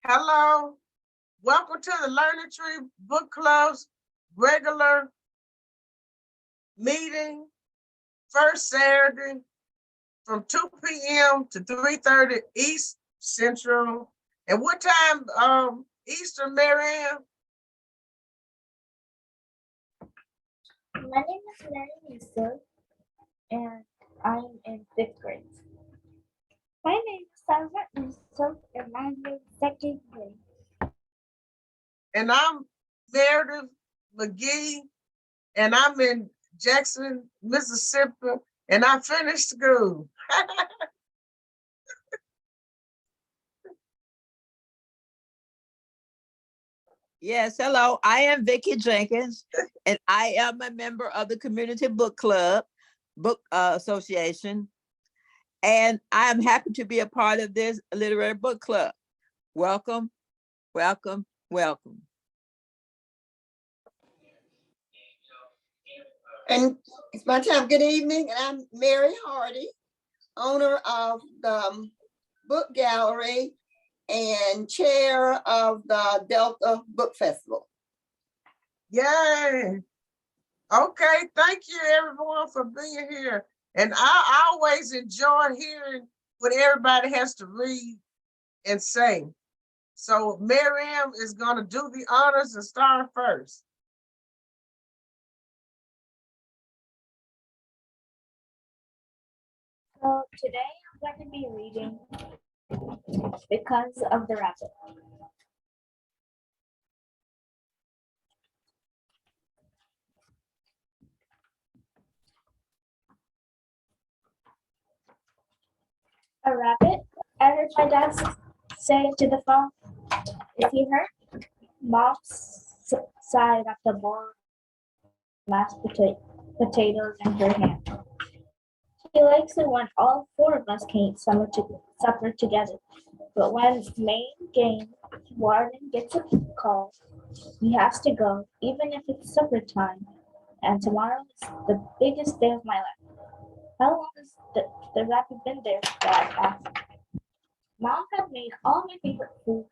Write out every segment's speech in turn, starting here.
Hello, welcome to the Learning Tree Book Club's regular meeting, first Saturday from 2 p.m. to 3:30 East Central. And what time Eastern, Marianne? My name is Mary Lisa, and I'm in 5th grade. My name is Sarah Lisa, and I'm in 2nd grade. And I'm Meredith McGee, and I'm in Jackson, Mississippi, and I finished school. Yes, hello. I am Vicki Jenkins, and I am a member of the Community Book Club, Book Association, and I am happy to be a part of this literary book club. Welcome, welcome, welcome. And it's my time. Good evening. And I'm Mary Hardy, owner of the Book Gallery and chair of the Delta Book Festival. Yay. Okay, thank you everyone for being here. And I always enjoy hearing what everybody has to read and say. So Miriam is gonna do the honors and start first. So today I'm going to be reading Because of the Rabbit. A rabbit? I heard my dad say to the phone. Is he hurt? Mom sighed at the bowl of mashed potatoes in her hand. He likes it when all 4 of us can eat supper together. But when main game warden gets a call, he has to go, even if it's supper time. And tomorrow is the biggest day of my life. How long has the rabbit been there? Dad asked. Mom had made all my favorite foods: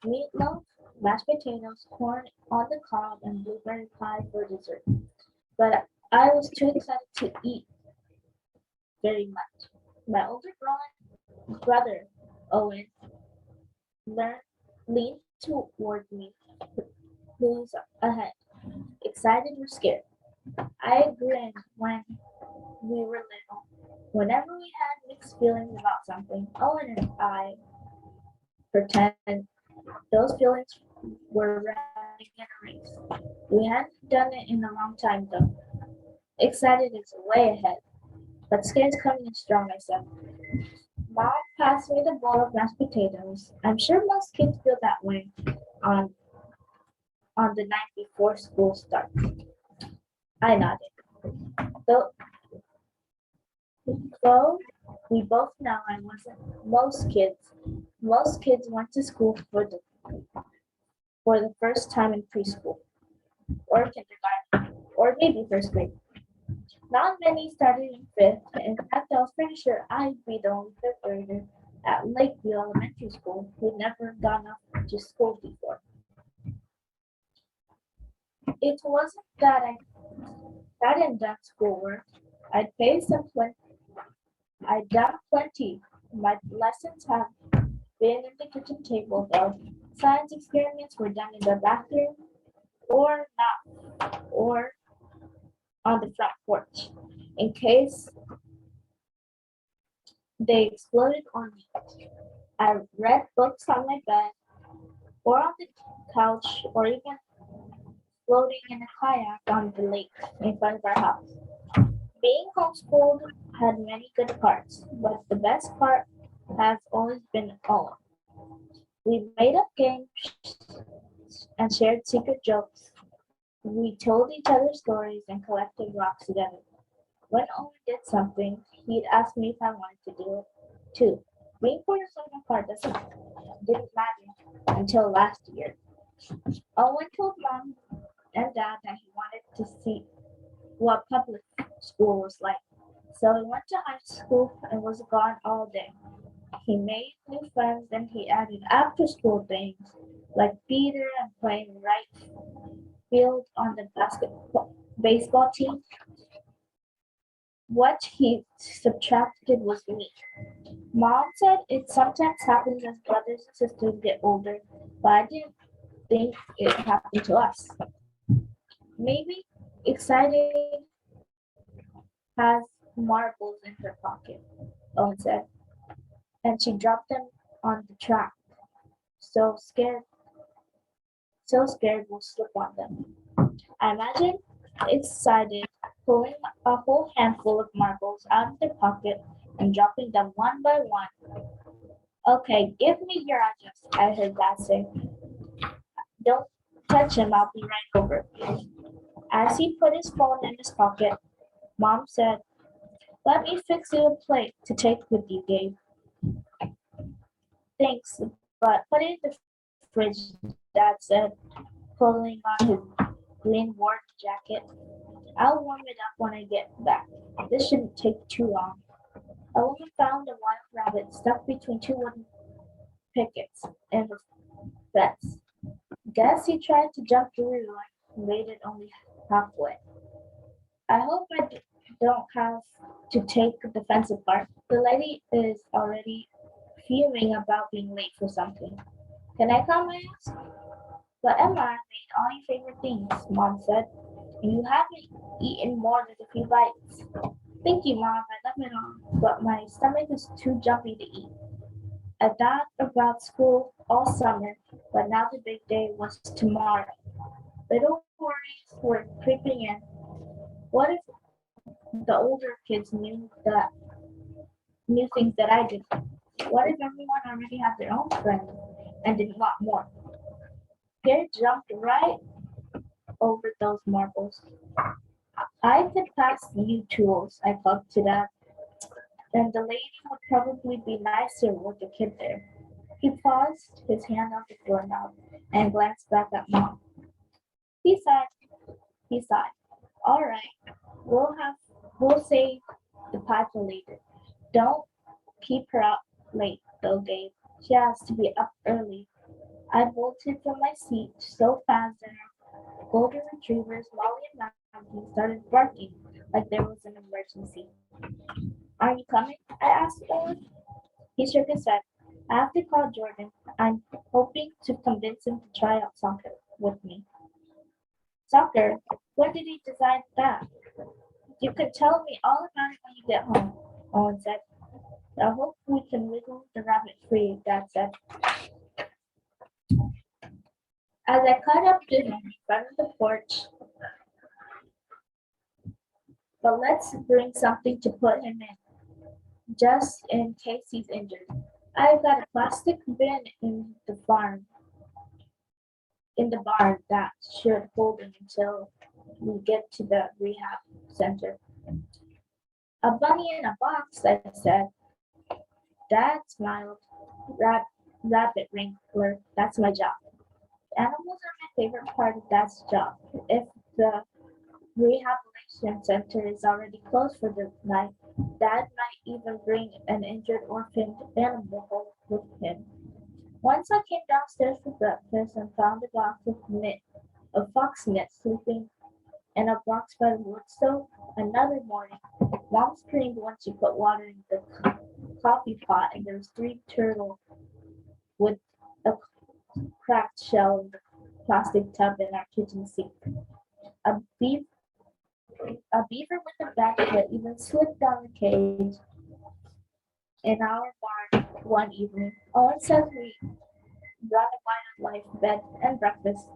meatloaf, mashed potatoes, corn on the cob, and blueberry pie for dessert. But I was too excited to eat very much. My older brother, Owen, leaned toward me. Who's ahead? Excited or scared? I grinned when we were little. Whenever we had mixed feelings about something, Owen and I pretend those feelings were running in a race. We hadn't done it in a long time though. Excited is way ahead, but scared's coming in strong, I said. Mom passed me the bowl of mashed potatoes. I'm sure most kids feel that way on the night before school starts. I nodded. Though we both know I wasn't most kids. Most kids went to school for the first time in preschool or kindergarten or maybe 1st grade. Not many started in 5th. In fact, I was pretty sure I'd be the only 5th grader at Lakeview Elementary School who'd never gone up to school before. It wasn't that I hadn't done schoolwork. I'd done plenty. My lessons have been in the kitchen table though. Science experiments were done in the bathroom or not, or on the front porch, in case they exploded on me. I read books on my bed, or on the couch, or even floating in a kayak on the lake in front of our house. Being homeschooled had many good parts, but the best part has always been Owen. We made up games and shared secret jokes. We told each other stories and collected rocks together. When Owen did something, he'd ask me if I wanted to do it too. Being 4 years apart didn't matter until last year. Owen told Mom and Dad that he wanted to see what public school was like. So he went to high school and was gone all day. He made new friends and he added after school things like theater and playing right field on the baseball team. What he subtracted was me. Mom said it sometimes happens as brothers and sisters get older, but I didn't think it happened to us. Maybe excited has marbles in her pocket, Owen said, and she dropped them on the track. So scared, so scared we'll slip on them. I imagine excited pulling a whole handful of marbles out of their pocket and dropping them one by one. Okay, give me your address, I heard Dad say. Don't touch him, I'll be right over. As he put his phone in his pocket, Mom said, let me fix you a plate to take with you, Gabe. Thanks, but put it in the fridge, Dad said, pulling on his green work jacket. I'll warm it up when I get back. This shouldn't take too long. A woman found a wild rabbit stuck between two wooden pickets in the fence. Guess he tried to jump through and made it only halfway. I hope don't have to take the fence apart. The lady is already fuming about being late for something. Can I come, I asked? But Emma, I made all your favorite things, Mom said, and you haven't eaten more than a few bites. Thank you, Mom, I love it all, but my stomach is too jumpy to eat. I thought about school all summer, but now the big day was tomorrow. Little worries were creeping in. What if the older kids knew things that I didn't? What if everyone already had their own friends and didn't want more? Pierre jumped right over those marbles. I could pass you tools, I called to Dad, and the lady would probably be nicer with the kid there. He paused his hand on the doorknob and glanced back at Mom. He sighed. He sighed. All right, we'll save the pie for later. Don't keep her up late though, Gabe. She has to be up early. I bolted from my seat so fast that our golden retrievers, Molly and Maggie, started barking like there was an emergency. Are you coming? I asked Owen. He shook his head. I have to call Jordan. I'm hoping to convince him to try out soccer with me. Soccer? When did he decide that? You can tell me all about it when you get home, Owen said. I hope we can wiggle the rabbit free, Dad said. As I cut up dinner in front of the porch, but let's bring something to put him in, just in case he's injured. I've got a plastic bin in the barn that should hold him until we get to the rehab center. A bunny in a box, I said. Dad smiled. Rabbit wrangler, that's my job. Animals are my favorite part of Dad's job. If the rehabilitation center is already closed for the night, Dad might even bring an injured orphaned animal home with him. Once I came downstairs for breakfast and found a box of fox mitts sleeping in a box by the wood stove. Another morning, Mom screamed when she put water in the coffee pot and there was 3 turtles with a cracked shell in the plastic tub in our kitchen sink. A, beav- a beaver with a back foot even slipped down the cage in our barn one evening. Owen says we brought a wildlife bed and breakfast.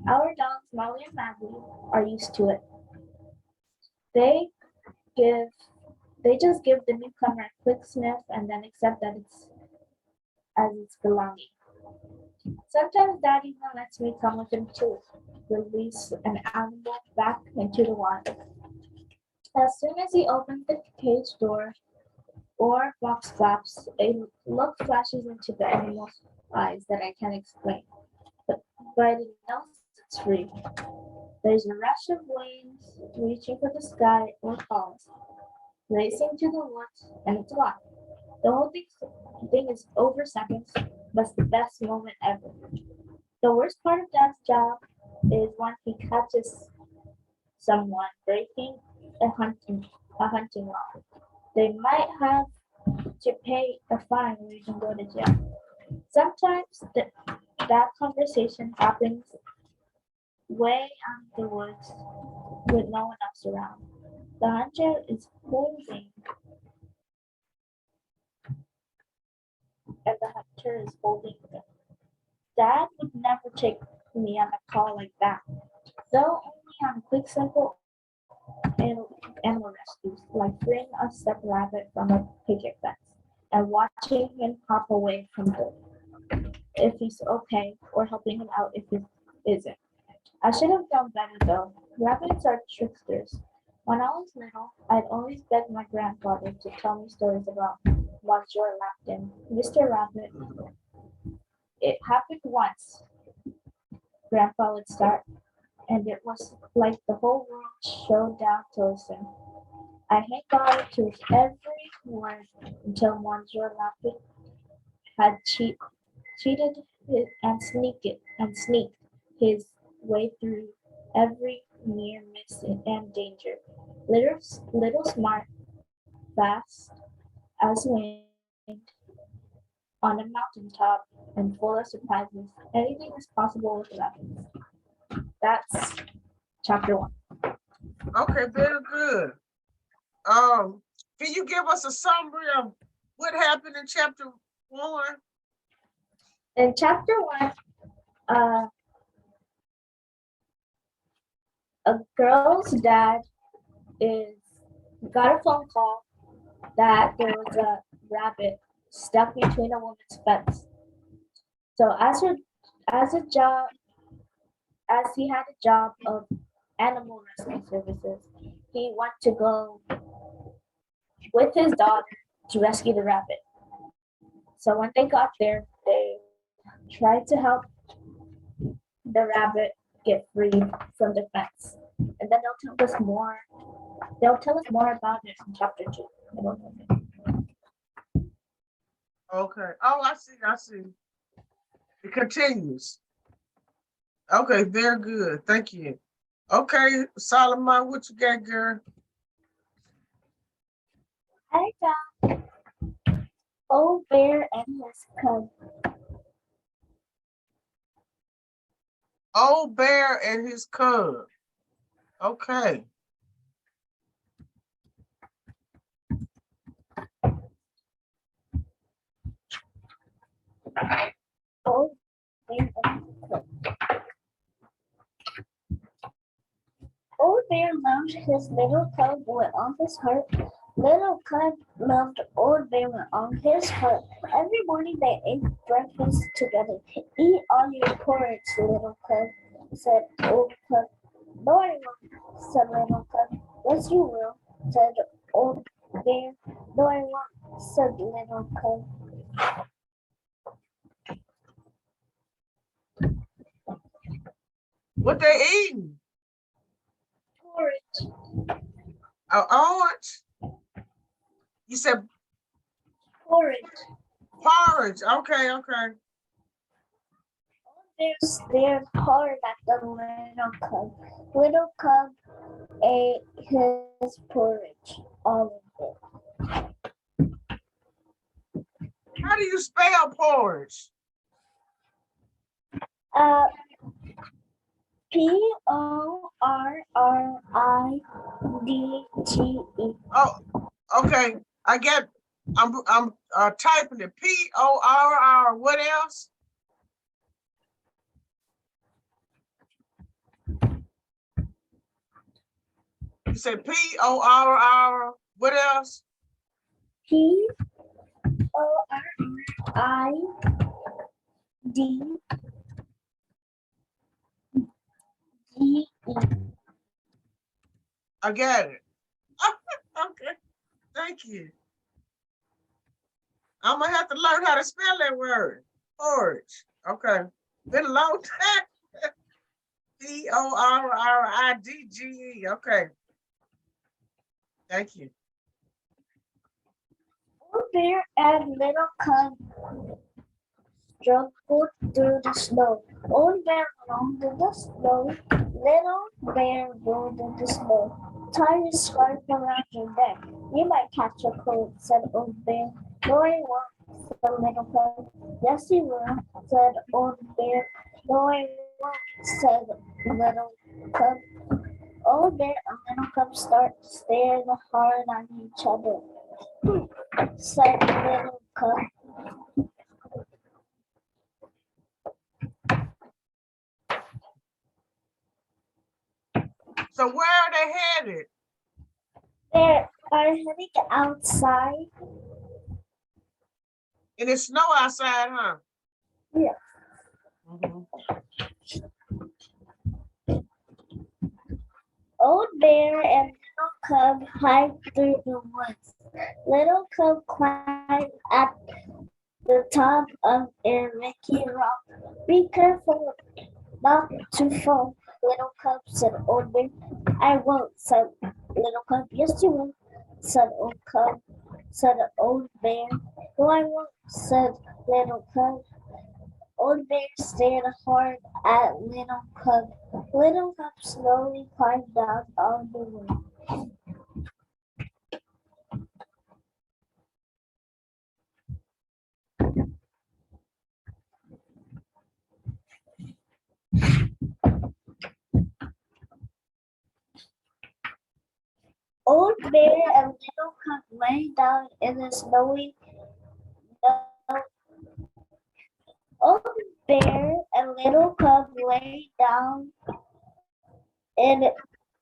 Our dogs, Molly and Maggie, are used to it. They give they just give the newcomer a quick sniff and then accept that it's as its belonging. Sometimes Dad even lets me come with him too, release an animal back into the wild. As soon as he opens the cage door or box flaps, a look flashes into the animal's eyes that I can't explain. But it knows it's free. There's a rush of wings reaching for the sky or falls, racing to the woods, and it's gone. The whole thing is over seconds, but it's the best moment ever. The worst part of Dad's job is when he catches someone breaking a hunting law. They might have to pay a fine or even go to jail. Sometimes that conversation happens way out in the woods with no one else around. The hunter is holding, and the hunter is holding them. Dad would never take me on a call like that, though only on quick, simple animal rescues, like freeing a stuck rabbit from a picket fence and watching him hop away from if he's okay, or helping him out if he isn't. I should have known better though. Rabbits are tricksters. When I was little, I'd always beg my grandfather to tell me stories about Monsieur Lapton, Mr. Rabbit. It happened once, Grandpa would start, and it was like the whole world showed down to listen. I hang on to his every word until Monsieur Lapton had cheated and sneaked his way through every near miss and danger. Little smart, fast as wind on a mountaintop, and full of surprises. Anything is possible with rabbits. That's chapter 1. Okay, very good. Can you give us a summary of what happened in chapter 1? In chapter 1, a girl's dad got a phone call that there was a rabbit stuck between a woman's fence. So as he had a job of animal rescue services, he went to go with his daughter to rescue the rabbit. So when they got there, they tried to help the rabbit get free from the fence. And then they'll tell us more. They'll tell us more about it in chapter 2. I don't know. Okay. Oh, I see. It continues. Okay, very good. Thank you. Okay, Solomon, what you got, girl? I got Old Bear and his cub. Old Bear and his cub. Okay. Old Bear and his cub. Old Bear loved his little cub with all his heart. Little cub loved Old Bear with all his heart. Every morning they ate breakfast together. Eat all your porridge, little cub, said Old Cub. No, I won't, said Little Cub. Yes, you will, said Old Bear. No, I won't, said Little Cub. What they eating? Porridge. Orange? You said Porridge. porridge. Okay. Bear stared hard at the little cub. Little cub ate his porridge, all of it. How do you spell porridge? Porridge. Oh, okay. I'm typing it. PORR. What else? You said PORR. What else? PORRID. E. I got it. Okay, thank you. I'm gonna have to learn how to spell that word. Forage. Okay. Been a long time. Forridge. Okay. Thank you. Old bear and little cub struggled through the snow. Old bear rolled in the snow. Little bear rolled in the snow. Tie your scarf around your neck. You might catch a cold, said old bear. No, I won't, said little cub. Yes, you will, said old bear. No, I won't, said little cub. Old bear and little cub start staring hard at each other. Said little cub. So where are they headed? They are heading outside. And it's snow outside, huh? Yeah. Mhm. Old bear and little cub hiked through the woods. Little cub climbed at the top of a rocky rock. Be careful not to fall, little cub, said old bear. I won't, said little cub. Yes, you will, said old cub, said old bear. No, I won't, said little cub. Old bear stared hard at little cub. Little cub slowly climbed down on the road. Old bear and little cub lay down in the snowy snow. Old bear and little cub lay down in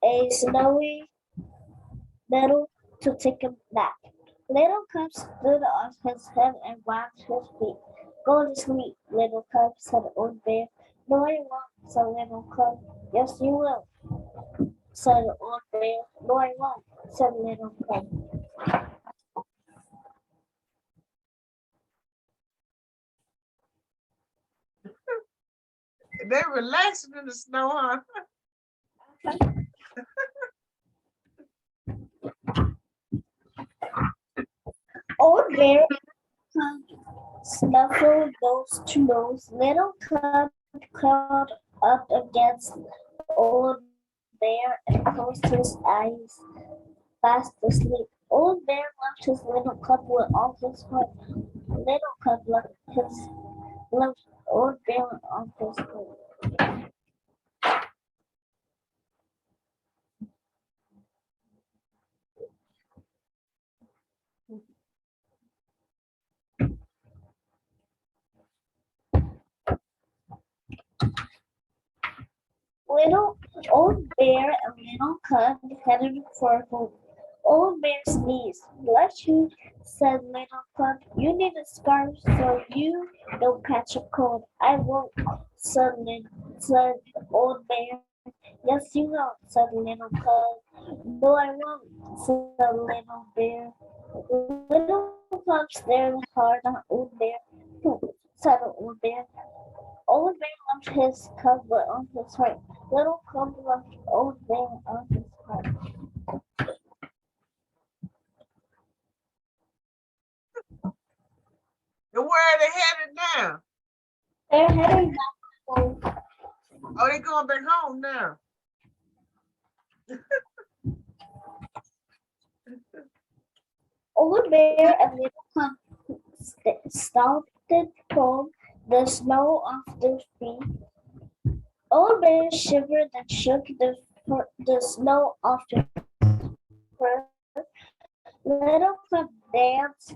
a snowy meadow to take a nap. Little cub stood on his head and wagged his feet. Go to sleep, little cub, said old bear. No, I won't, said little cub. Yes, you will, said old bear. No, I won't, said little cub. They're relaxing in the snow, huh? Old bear snuffled nose to nose. Little cub curled up against old bear and closed his eyes fast asleep. Old bear loved his little cub with all his heart. Little cub loved old bear with all his heart. Little old bear and little cub headed for home. Old bear sneezed. Bless you, said little cub. You need a scarf so you don't catch a cold. I won't, said old bear. Yes, you will, said little cub. No, I won't, said little bear. Little cub stared hard at old bear. Said old bear. Old bear loved his cub with all his heart. Little cub loved old bear with all his heart. And where are they headed now? They're heading back home. Oh, they going back home now. Old bear and little cub stomped home, the snow off their feet. Old bear shivered and shook the snow off their fur. Little cub danced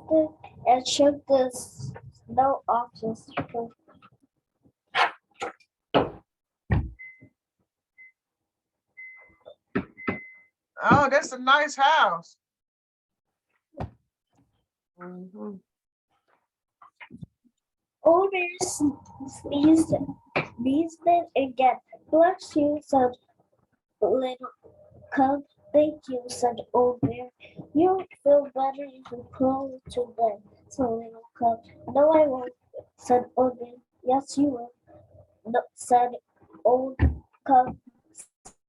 and shook the snow off his fur. Oh, that's a nice house. Mhm. Old bear sneezed again. Bless you, said little cub. Thank you, said Old Bear. You'll feel better if you crawl to bed, said Little Cub. No, I won't, said Old Bear. Yes, you will, no, said Old Cub,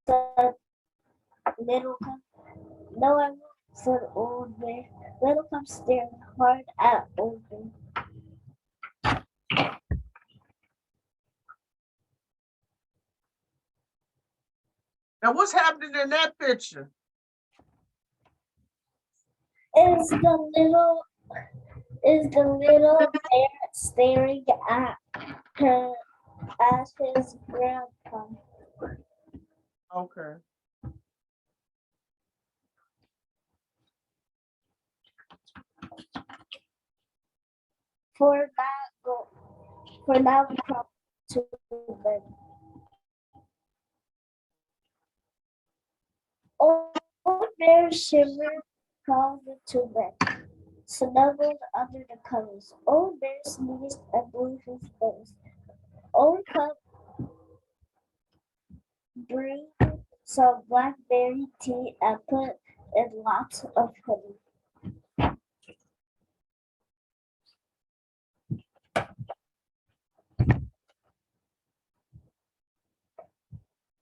said Little Cub. No, I won't, said Old Bear. Little Cub stared hard at Old Bear. Now what's happening in that picture? Is the little bear staring at her as his grandpa. Okay. For now come to bed. Old Bear shivered, crawled into bed, snuggled under the covers. Old Bear sneezed and blew his nose. Old Cub brewed some blackberry tea and put in lots of honey.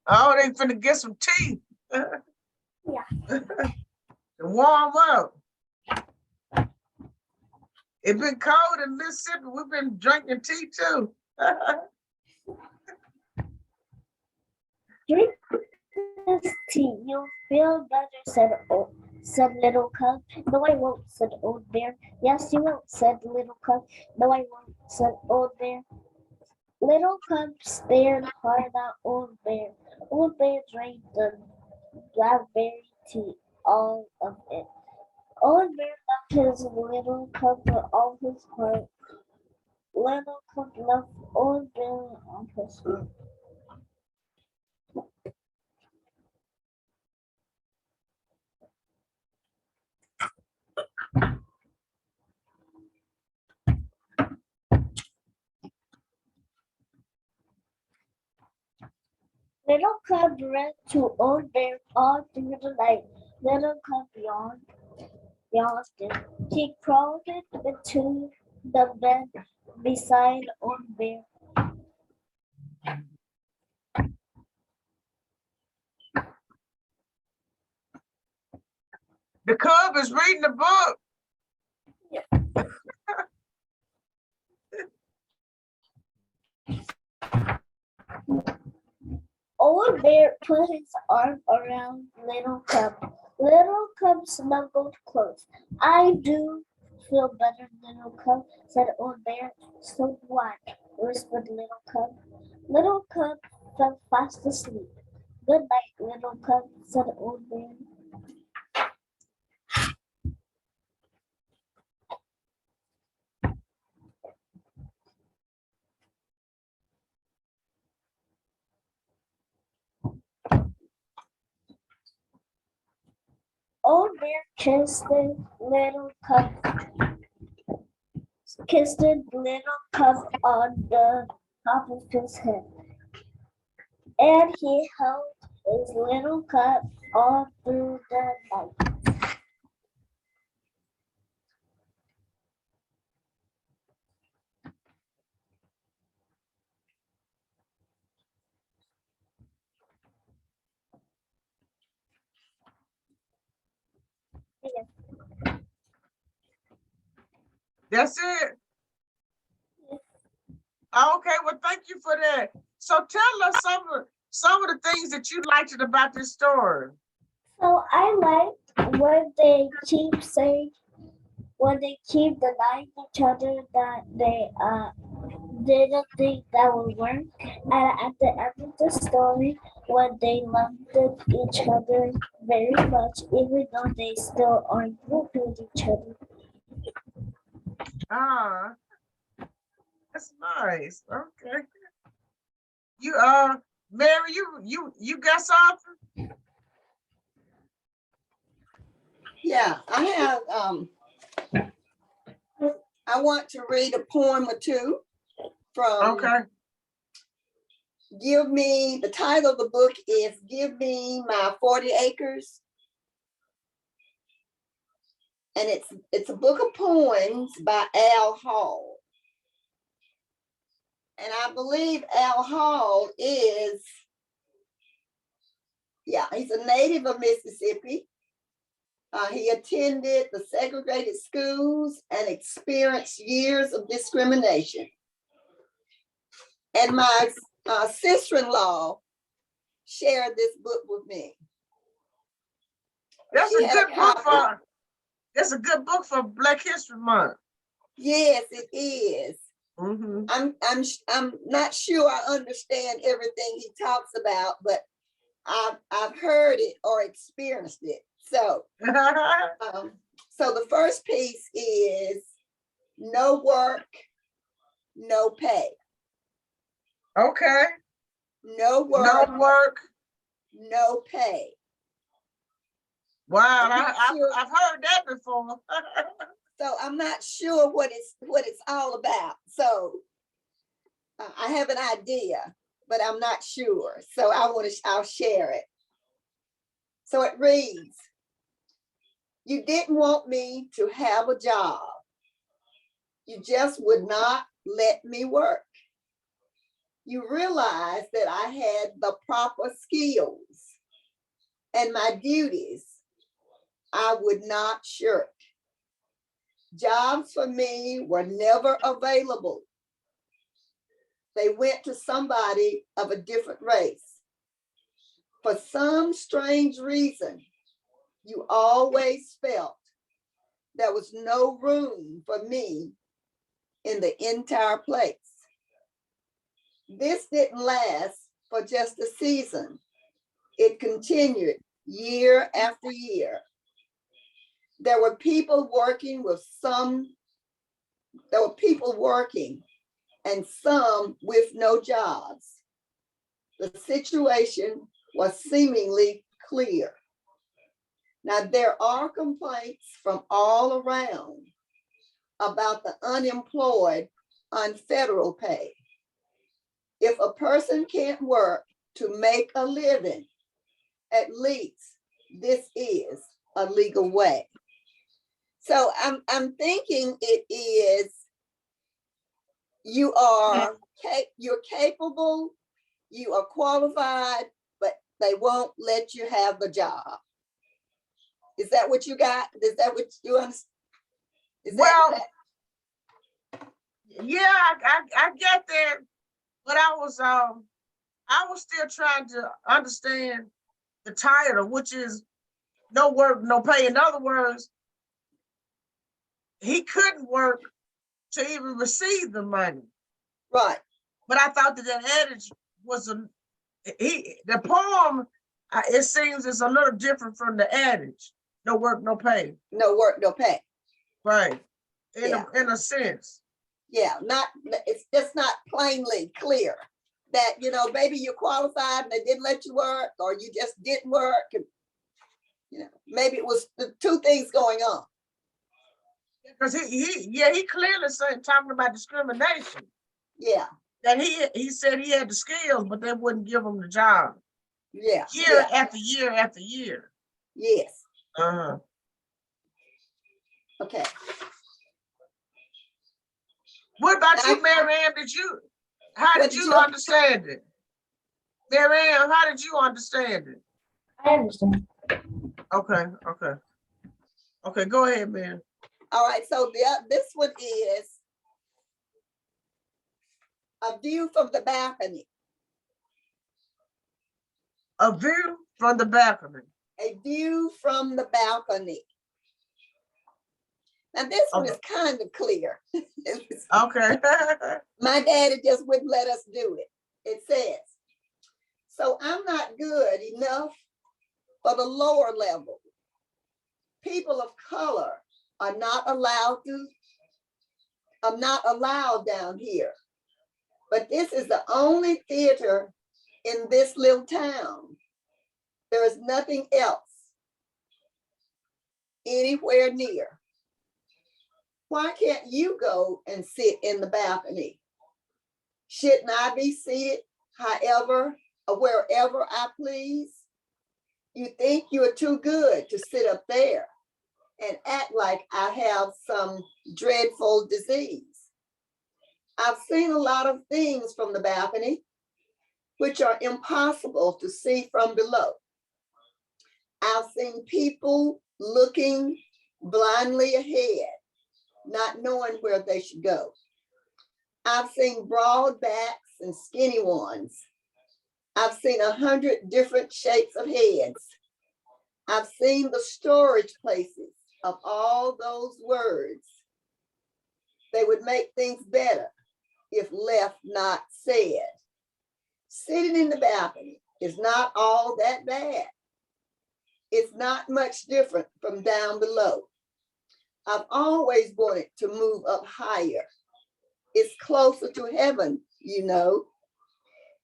Oh, they finna get some tea. Yeah. To warm up. It been cold in Mississippi. We've been drinking tea too. Drink this tea, you'll feel better, said Little Cub. No, I won't, said Old Bear. Yes, you won't, said Little Cub. No, I won't, said Old Bear. Little Cub stared hard at Old Bear. Old Bear drank the blackberry tea, all of it. Old Bear loved his Little Cub with all his heart. Little Cub loved Old Bear on his heart. Little Cub ran to Old Bear all through the night. Little Cub yawned. He crawled into the bed beside Old Bear. The cub is reading the book. Old Bear put his arm around Little Cub. Little Cub snuggled close. I do feel better, Little Cub, said Old Bear. So do I, whispered Little Cub. Little Cub fell fast asleep. Good night, Little Cub, said Old Bear. Old Bear kissed the little cub on the top of his head, and he held his little cub all through the night. That's it. Okay, well, thank you for that. So tell us some of the things that you liked about this story. So I liked when they keep denying each other that they didn't think that would work, and at the end of the story, when they loved each other very much, even though they still argued with each other. Ah, that's nice. Okay. You Mary, you got something? Yeah, I have, I want to read a poem or two from Okay. the title of the book is Give Me My 40 Acres. And it's a book of poems by Al Hall. And I believe Al Hall is, he's a native of Mississippi. He attended the segregated schools and experienced years of discrimination. And my sister-in-law shared this book with me. That's She a had good book copy. for, that's a good book for Black History Month. Yes, it is. Mhm. I'm not sure I understand everything he talks about, but I've heard it or experienced it. So the first piece is no work, no pay. Okay, No work, no work. no pay. Wow, I'm not sure. I've heard that before. So I'm not sure what it's all about. So I have an idea, but I'm not sure. So I'll share it. So it reads, you didn't want me to have a job. You just would not let me work. You realized that I had the proper skills and my duties I would not shirk. Jobs for me were never available. They went to somebody of a different race. For some strange reason, you always felt there was no room for me in the entire place. This didn't last for just a season. It continued year after year. There were people working and some with no jobs. The situation was seemingly clear. Now, there are complaints from all around about the unemployed on federal pay. If a person can't work to make a living, at least this is a legal way. So I'm thinking it is, you're capable, you are qualified, but they won't let you have the job. Is that what you got? Is that what you understand? Well, yeah, I get that, but I was still trying to understand the title, which is no work, no pay. In other words, he couldn't work to even receive the money. right? But I thought that adage was the poem. It seems is a little different from the adage. No work, no pay. No work, no pay. Right. In Yeah. a sense. Yeah, it's just not plainly clear that, maybe you're qualified and they didn't let you work, or you just didn't work. And, maybe it was the two things going on. Because he clearly said, talking about discrimination. Yeah. That he said he had the skills, but they wouldn't give him the job. Yeah. Year after year after year. Yes. Uh-huh. Okay. What about you, Mary Ann? How did you understand it? Mary Ann, how did you understand it? I understand. Okay, go ahead, man. All right, so this one is a view from the balcony. A view from the balcony. A view from the balcony. Now this one is kind of clear. Okay. My daddy just wouldn't let us do it. It says, so I'm not good enough for the lower level. People of color are not allowed down here. But this is the only theater in this little town. There is nothing else anywhere near. Why can't you go and sit in the balcony? Shouldn't I be seated however, or wherever I please. You think you're too good to sit up there and act like I have some dreadful disease. I've seen a lot of things from the balcony, which are impossible to see from below. I've seen people looking blindly ahead, not knowing where they should go. I've seen broad backs and skinny ones. I've seen 100 different shapes of heads. I've seen the storage places of all those words. They would make things better if left not said. Sitting in the balcony is not all that bad. It's not much different from down below. I've always wanted to move up higher. It's closer to heaven, you know.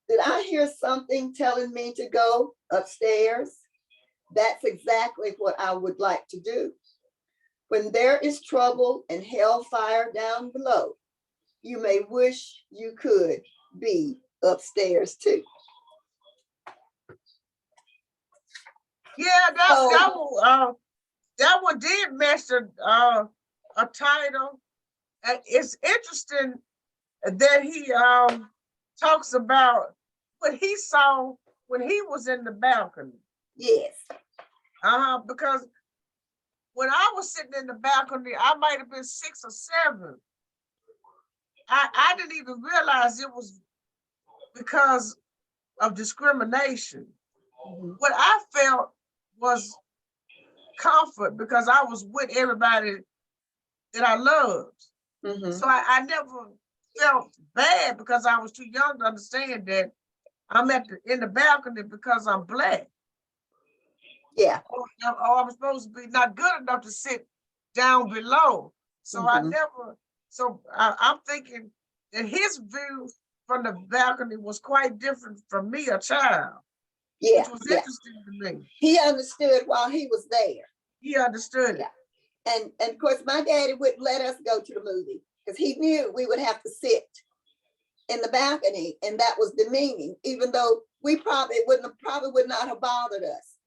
Did I hear something telling me to go upstairs? That's exactly what I would like to do. When there is trouble and hellfire down below, you may wish you could be upstairs too. Yeah, So- that one did mention a title. And it's interesting that he talks about what he saw when he was in the balcony. Yes. Because when I was sitting in the balcony, I might have been 6 or 7. I didn't even realize it was because of discrimination. What I felt was comfort because I was with everybody that I loved. Mhm. So I never felt bad because I was too young to understand that I'm in the balcony because I'm Black. Yeah. Or I'm supposed to be not good enough to sit down below. So I'm thinking that his view from the balcony was quite different from me, a child, Yeah. which was Yeah. interesting to me. He understood while he was there. He understood it. And of course, my daddy wouldn't let us go to the movie because he knew we would have to sit in the balcony, and that was demeaning, even though we probably would not have bothered us.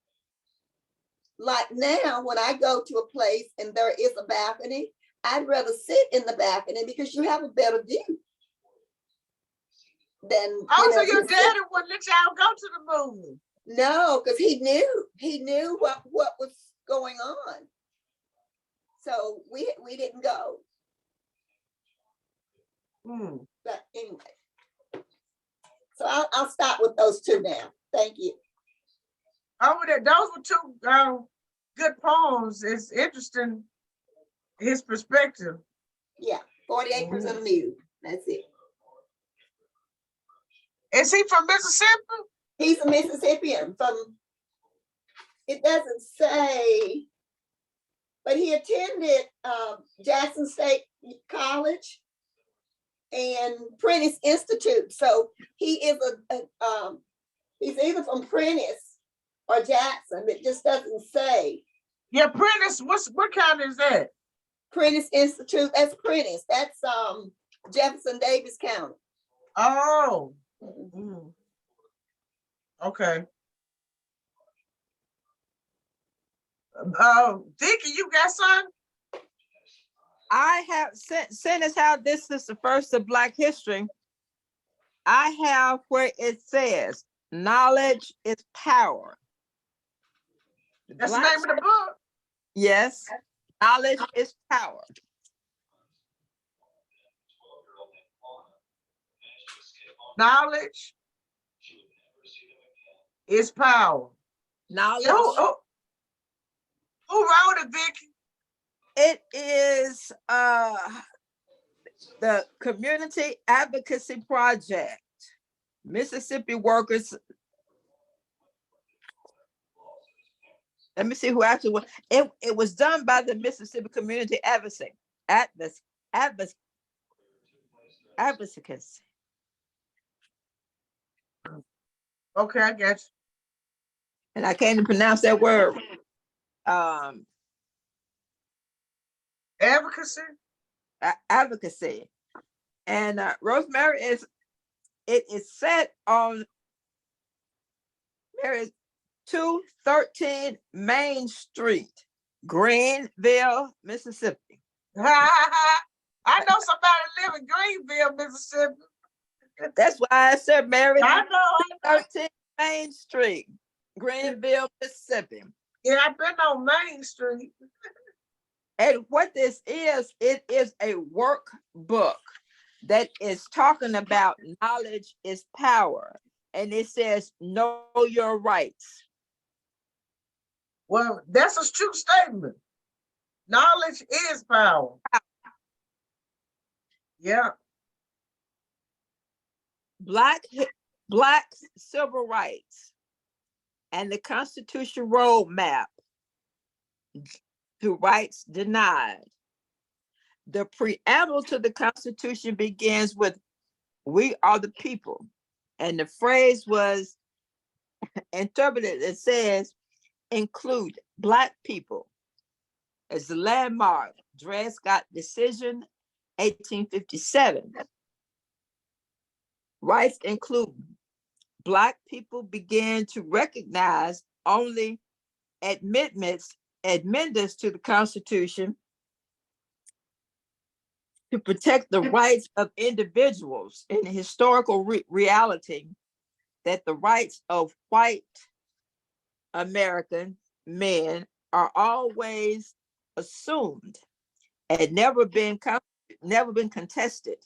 Like now, when I go to a place and there is a balcony, I'd rather sit in the balcony because you have a better view than. Also, your daddy wouldn't let y'all go to the movie. No, because he knew what was going on. So we didn't go. But anyway, so I'll stop with those two now. Thank you. Those were 2 good poems. It's interesting, his perspective. Yeah, 40 acres and a mule. That's it. Is he from Mississippi? He's a Mississippian from, it doesn't say, but he attended Jackson State College and Prentice Institute. So he is he's either from Prentice or Jackson. It just doesn't say. Yeah, Prentice. What kind is that? Prentice Institute. That's Prentice. That's Jefferson Davis County. Oh. Mm-hmm. Okay. Vicky, you got some? I have, since as how this is the first of Black History, I have where it says, knowledge is power. That's the name of the book. Yes, knowledge is power. Knowledge is power. Knowledge. Who wrote it, Vicky? It is the Community Advocacy Project, Mississippi Workers. Let me see who actually was. It was done by the Mississippi Community Advocacy. Advocacy. Okay, I got you. And I can't even pronounce that word. Advocacy. Advocacy. And Rosemary is It is set on Mary 213 Main Street, Greenville, Mississippi. I know somebody live in Greenville, Mississippi. That's why I said Mary I know. 13 Main Street, Greenville, Mississippi. Yeah, I've been on Main Street. And what this is, it is a workbook that is talking about knowledge is power. And it says, know your rights. Well, that's a true statement. Knowledge is power. Yeah. Black civil rights and the Constitution roadmap to rights denied. The preamble to the Constitution begins with, "We are the people." And the phrase was interpreted, it says, include Black people as the landmark Dred Scott decision, 1857. Rights include Black people began to recognize only amendments to the Constitution to protect the rights of individuals in the historical reality that the rights of white American men are always assumed and never been contested.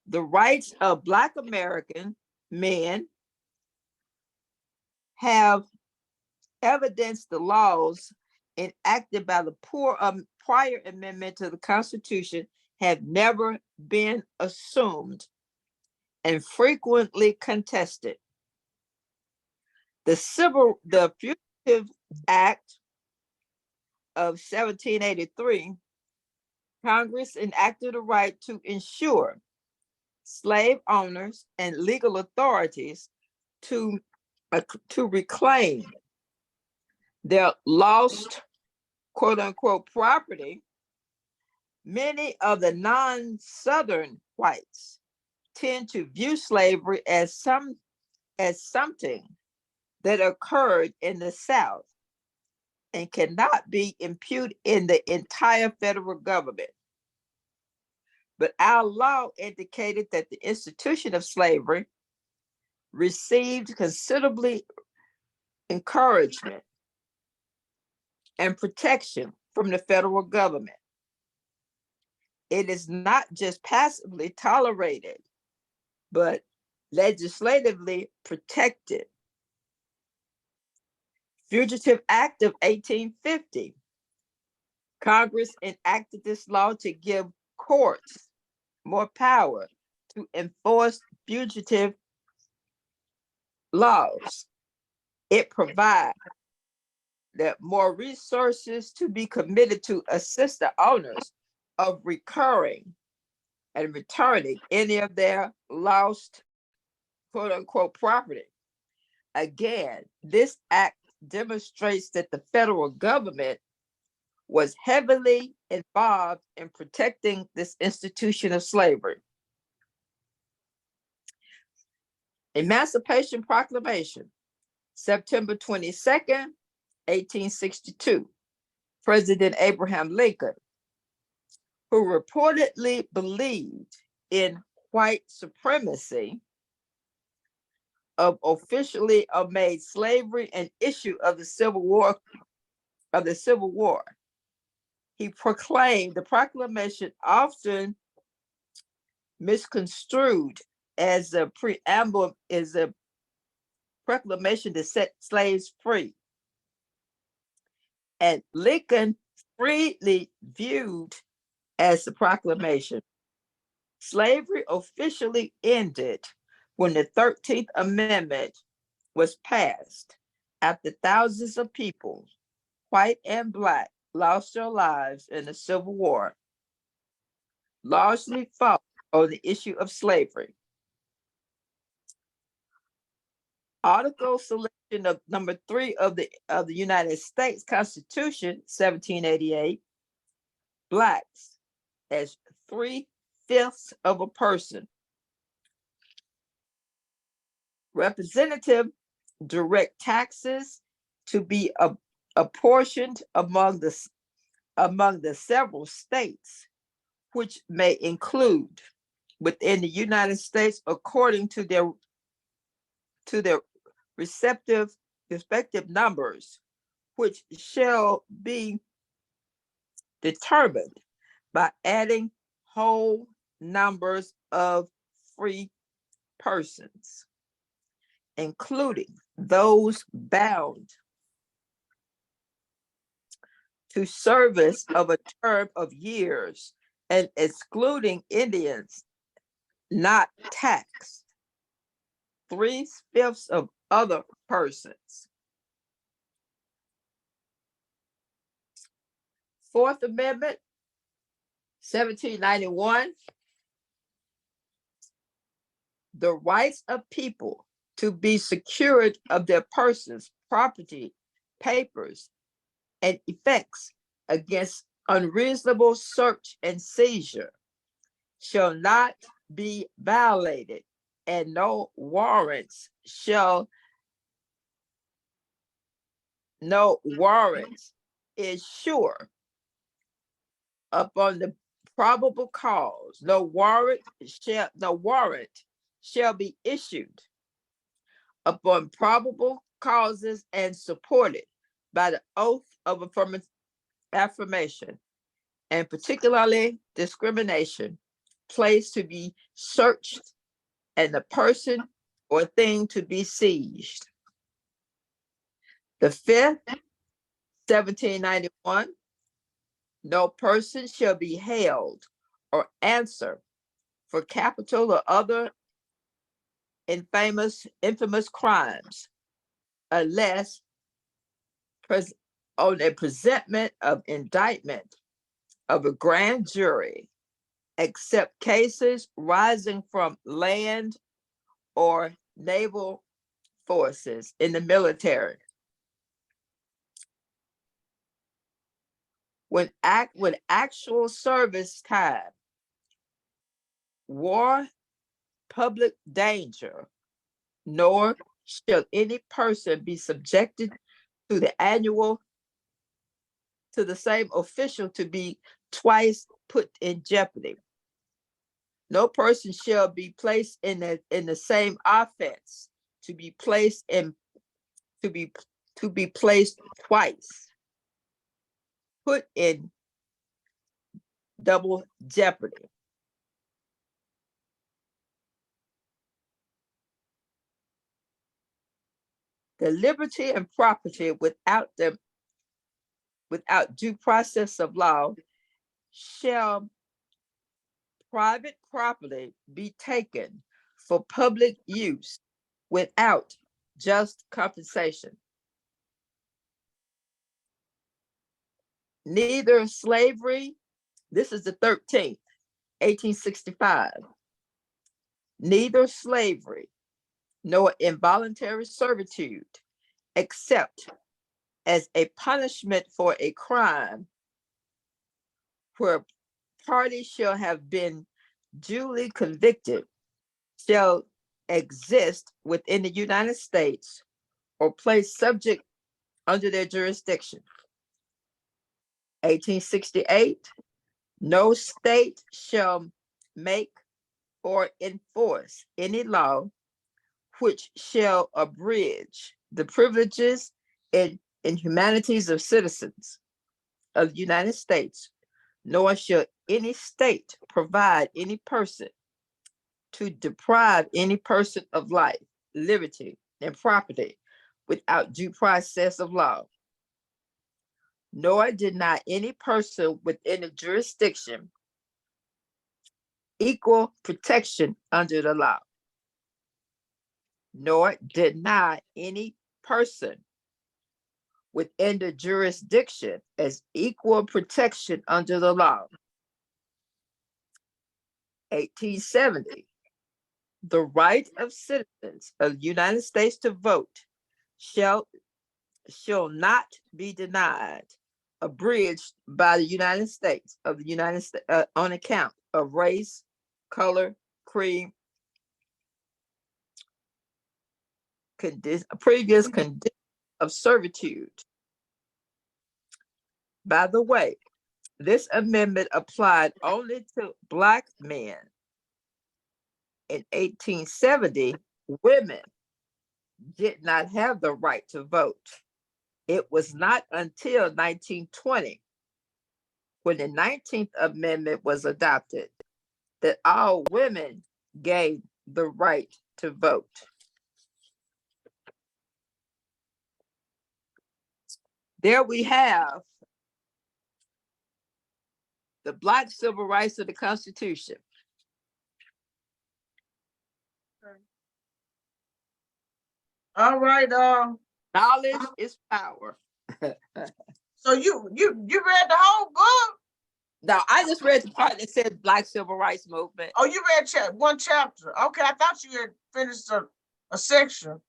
The rights of Black American men have evidenced the laws enacted by the prior amendment to the Constitution have never been assumed and frequently contested. The Fugitive Act of 1783, Congress enacted a right to ensure slave owners and legal authorities to reclaim their lost, quote unquote, property. Many of the non-Southern whites tend to view slavery as something that occurred in the South and cannot be imputed in the entire federal government. But our law indicated that the institution of slavery received considerably encouragement and protection from the federal government. It is not just passively tolerated, but legislatively protected. Fugitive Act of 1850. Congress enacted this law to give courts more power to enforce fugitive laws. It provides that more resources to be committed to assist the owners of recurring and returning any of their lost, quote unquote, property. Again, this act demonstrates that the federal government was heavily involved in protecting this institution of slavery. Emancipation Proclamation, September 22nd, 1862. President Abraham Lincoln, who reportedly believed in white supremacy, of officially made slavery an issue of the Civil War. He proclaimed the proclamation, often misconstrued as a preamble, is a proclamation to set slaves free. And Lincoln freely viewed as the proclamation. Slavery officially ended when the 13th Amendment was passed, after thousands of people, white and Black, lost their lives in the Civil War, largely fought on the issue of slavery. Article selection of number 3 of the United States Constitution, 1788, Blacks as 3/5 of a person representative direct taxes to be apportioned among the several states, which may include within the United States according to their respective numbers, which shall be determined by adding whole numbers of free persons, including those bound to service of a term of years and excluding Indians not taxed, 3/5 of other persons. Fourth Amendment, 1791, the rights of people to be secured of their persons, property, papers, and effects against unreasonable search and seizure shall not be violated, and no warrant is sure upon the probable cause. No warrant shall be issued upon probable causes and supported by the oath of affirmation, and particularly discrimination, place to be searched, and the person or thing to be seized. The fifth, 1791, no person shall be held or answer for capital or other infamous crimes unless on a presentment of indictment of a grand jury, except cases rising from land or naval forces in the military. When actual service time, war, public danger, nor shall any person be subjected to the same official to be twice put in jeopardy. No person shall be placed in the same offense to be placed twice, put in double jeopardy. The liberty and property without due process of law shall private property be taken for public use without just compensation. Neither slavery, this is the 13th, 1865, neither slavery nor involuntary servitude, except as a punishment for a crime where parties shall have been duly convicted, shall exist within the United States or place subject under their jurisdiction. 1868, no state shall make or enforce any law which shall abridge the privileges and humanities of citizens of the United States, nor shall any state provide any person to deprive any person of life, liberty, and property without due process of law, nor deny any person within the jurisdiction equal protection under the law, nor deny any person within the jurisdiction as equal protection under the law. 1870, the right of citizens of the United States to vote shall not be denied, abridged by the United States on account of race, color, creed, previous condition of servitude. By the way, this amendment applied only to Black men. In 1870, women did not have the right to vote. It was not until 1920, when the 19th Amendment was adopted, that all women gained the right to vote. There we have the Black Civil Rights of the Constitution. All right, Knowledge is power. so you read the whole book? Now, I just read the part that said Black Civil Rights Movement. Oh, you read one chapter. Okay, I thought you had finished a section.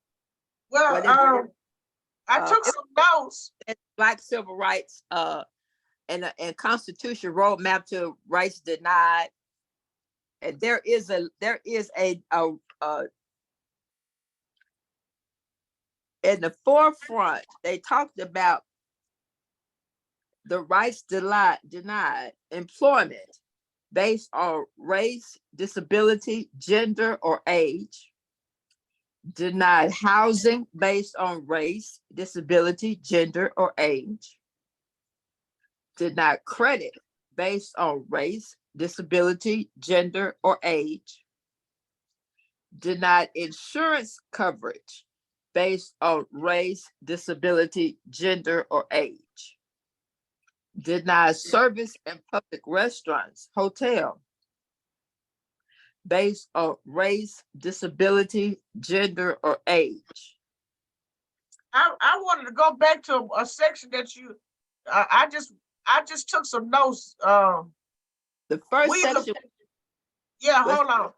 Well, I took some notes. Black Civil Rights and Constitution Roadmap to Rights Denied. And there is a in the forefront, they talked about the rights denied employment based on race, disability, gender, or age, denied housing based on race, disability, gender, or age, denied credit based on race, disability, gender, or age, denied insurance coverage based on race, disability, gender, or age, denied service in public restaurants, hotel, based on race, disability, gender, or age. I wanted to go back to a section that I just took some notes. The first section. Hold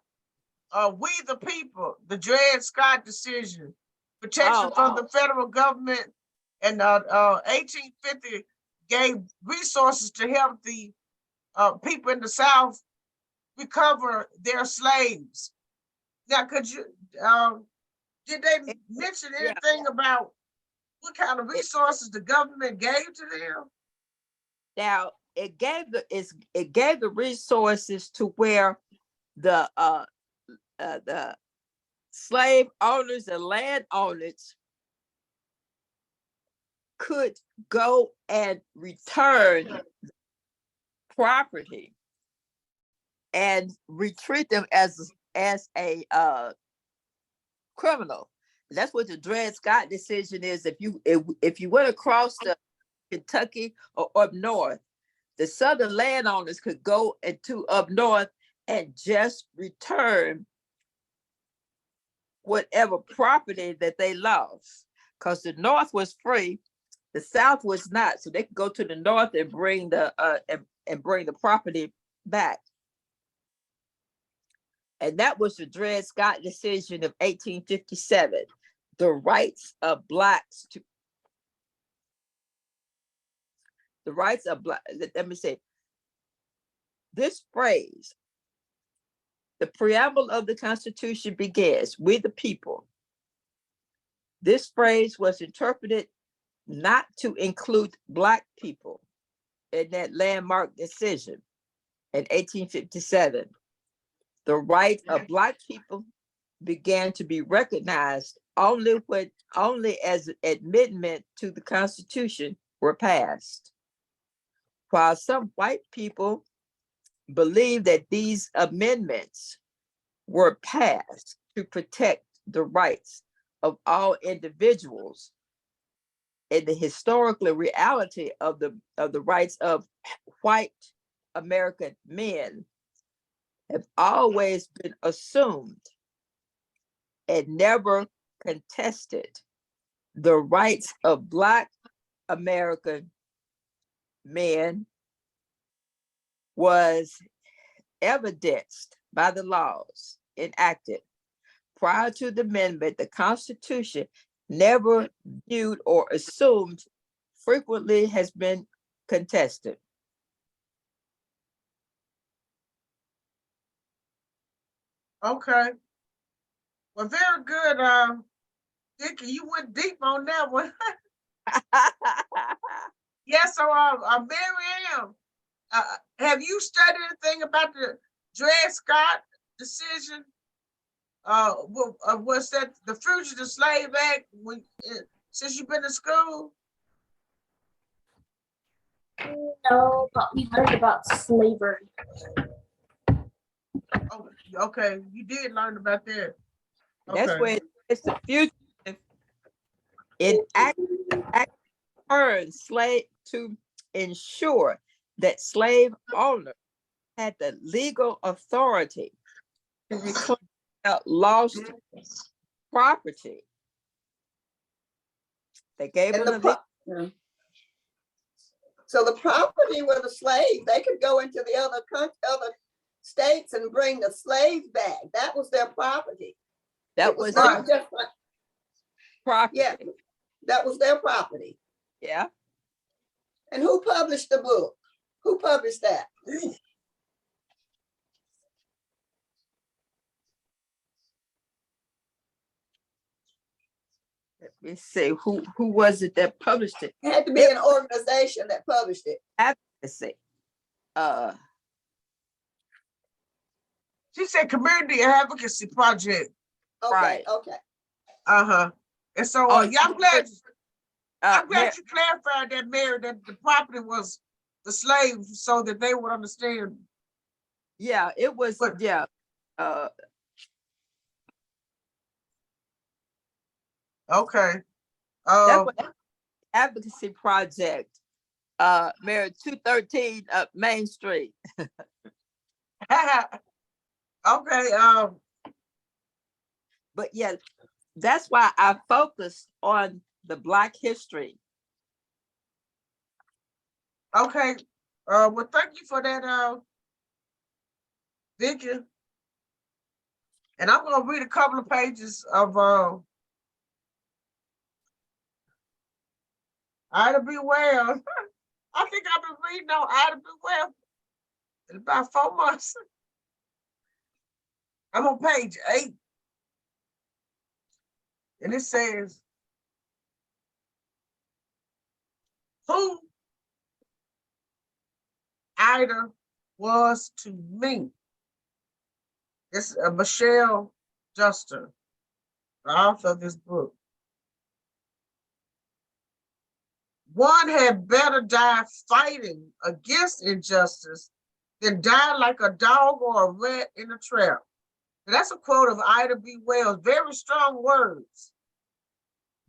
on. We the people, the Dred Scott decision, protection from the federal government, and 1850 gave resources to help the people in the South recover their slaves. Now, could you, did they mention anything about what kind of resources the government gave to them? Now, it gave the resources to where the slave owners and landowners could go and return property and retreat them as a criminal. That's what the Dred Scott decision is. If you went across the Kentucky or up north, the southern landowners could go into up north and just return whatever property that they lost, because the north was free, the south was not. So they could go to the north and bring the property back. And that was the Dred Scott decision of 1857. The rights of Blacks to the rights of Black. Let me say this phrase. The preamble of the Constitution begins, "We the people." This phrase was interpreted not to include Black people in that landmark decision in 1857. The rights of Black people began to be recognized only as amendments to the Constitution were passed. While some white people believe that these amendments were passed to protect the rights of all individuals, and the historical reality of the rights of white American men have always been assumed and never contested. The rights of Black American men was evidenced by the laws enacted prior to the amendment. The Constitution, never viewed or assumed, frequently has been contested. Okay. Well, very good, Vicky, you went deep on that one. Yeah, so Mary Ann, have you studied anything about the Dred Scott decision? Was that the Fugitive Slave Act when since you've been to school? No, but we learned about slavery. Oh, okay, you did learn about that. That's Okay. where it's the future. It turned slave to ensure that slave owners had the legal authority to reclaim lost property. They gave And them the the yeah. So the property were the slaves. They could go into the other states and bring the slaves back. That was their property. that It was was not their just property. yeah, that was their property. Yeah. And who published the book? Who published that? Let me see who was it that published it? It had to be It an organization that published it. advocacy. She said Community Advocacy Project. Okay, Right. okay. Uh-huh. And so Oh, yeah, I'm glad Mary, you clarified that, Mary, that the property was the slaves so that they would understand. yeah, it was. But- Yeah. Okay. That was advocacy project. Mary 213 Main Street. Okay. But yeah, that's why I focused on the Black history. Okay. Well, thank you for that, Vicky. And I'm gonna read a couple of pages of Ida B. Wells. I think I've been reading on Ida B. Wells in about 4 months. I'm on page 8. And it says, who Ida was to me. It's Michelle Juster, the author of this book. One had better die fighting against injustice than die like a dog or a rat in a trap. And that's a quote of Ida B. Wells, very strong words.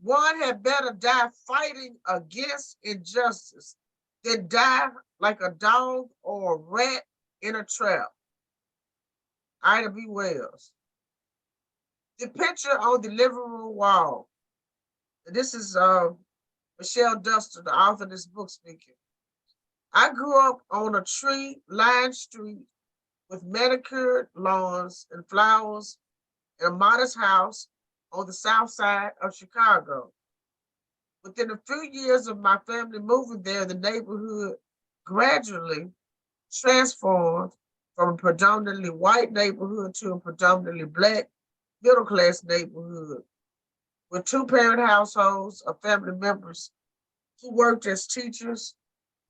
One had better die fighting against injustice than die like a dog or a rat in a trap. Ida B. Wells. The picture on the living room wall. This is Michelle Juster, the author of this book, speaking. I grew up on a tree-lined street with manicured lawns and flowers in a modest house on the south side of Chicago. Within a few years of my family moving there, the neighborhood gradually transformed from a predominantly white neighborhood to a predominantly Black middle-class neighborhood with 2-parent households of family members who worked as teachers,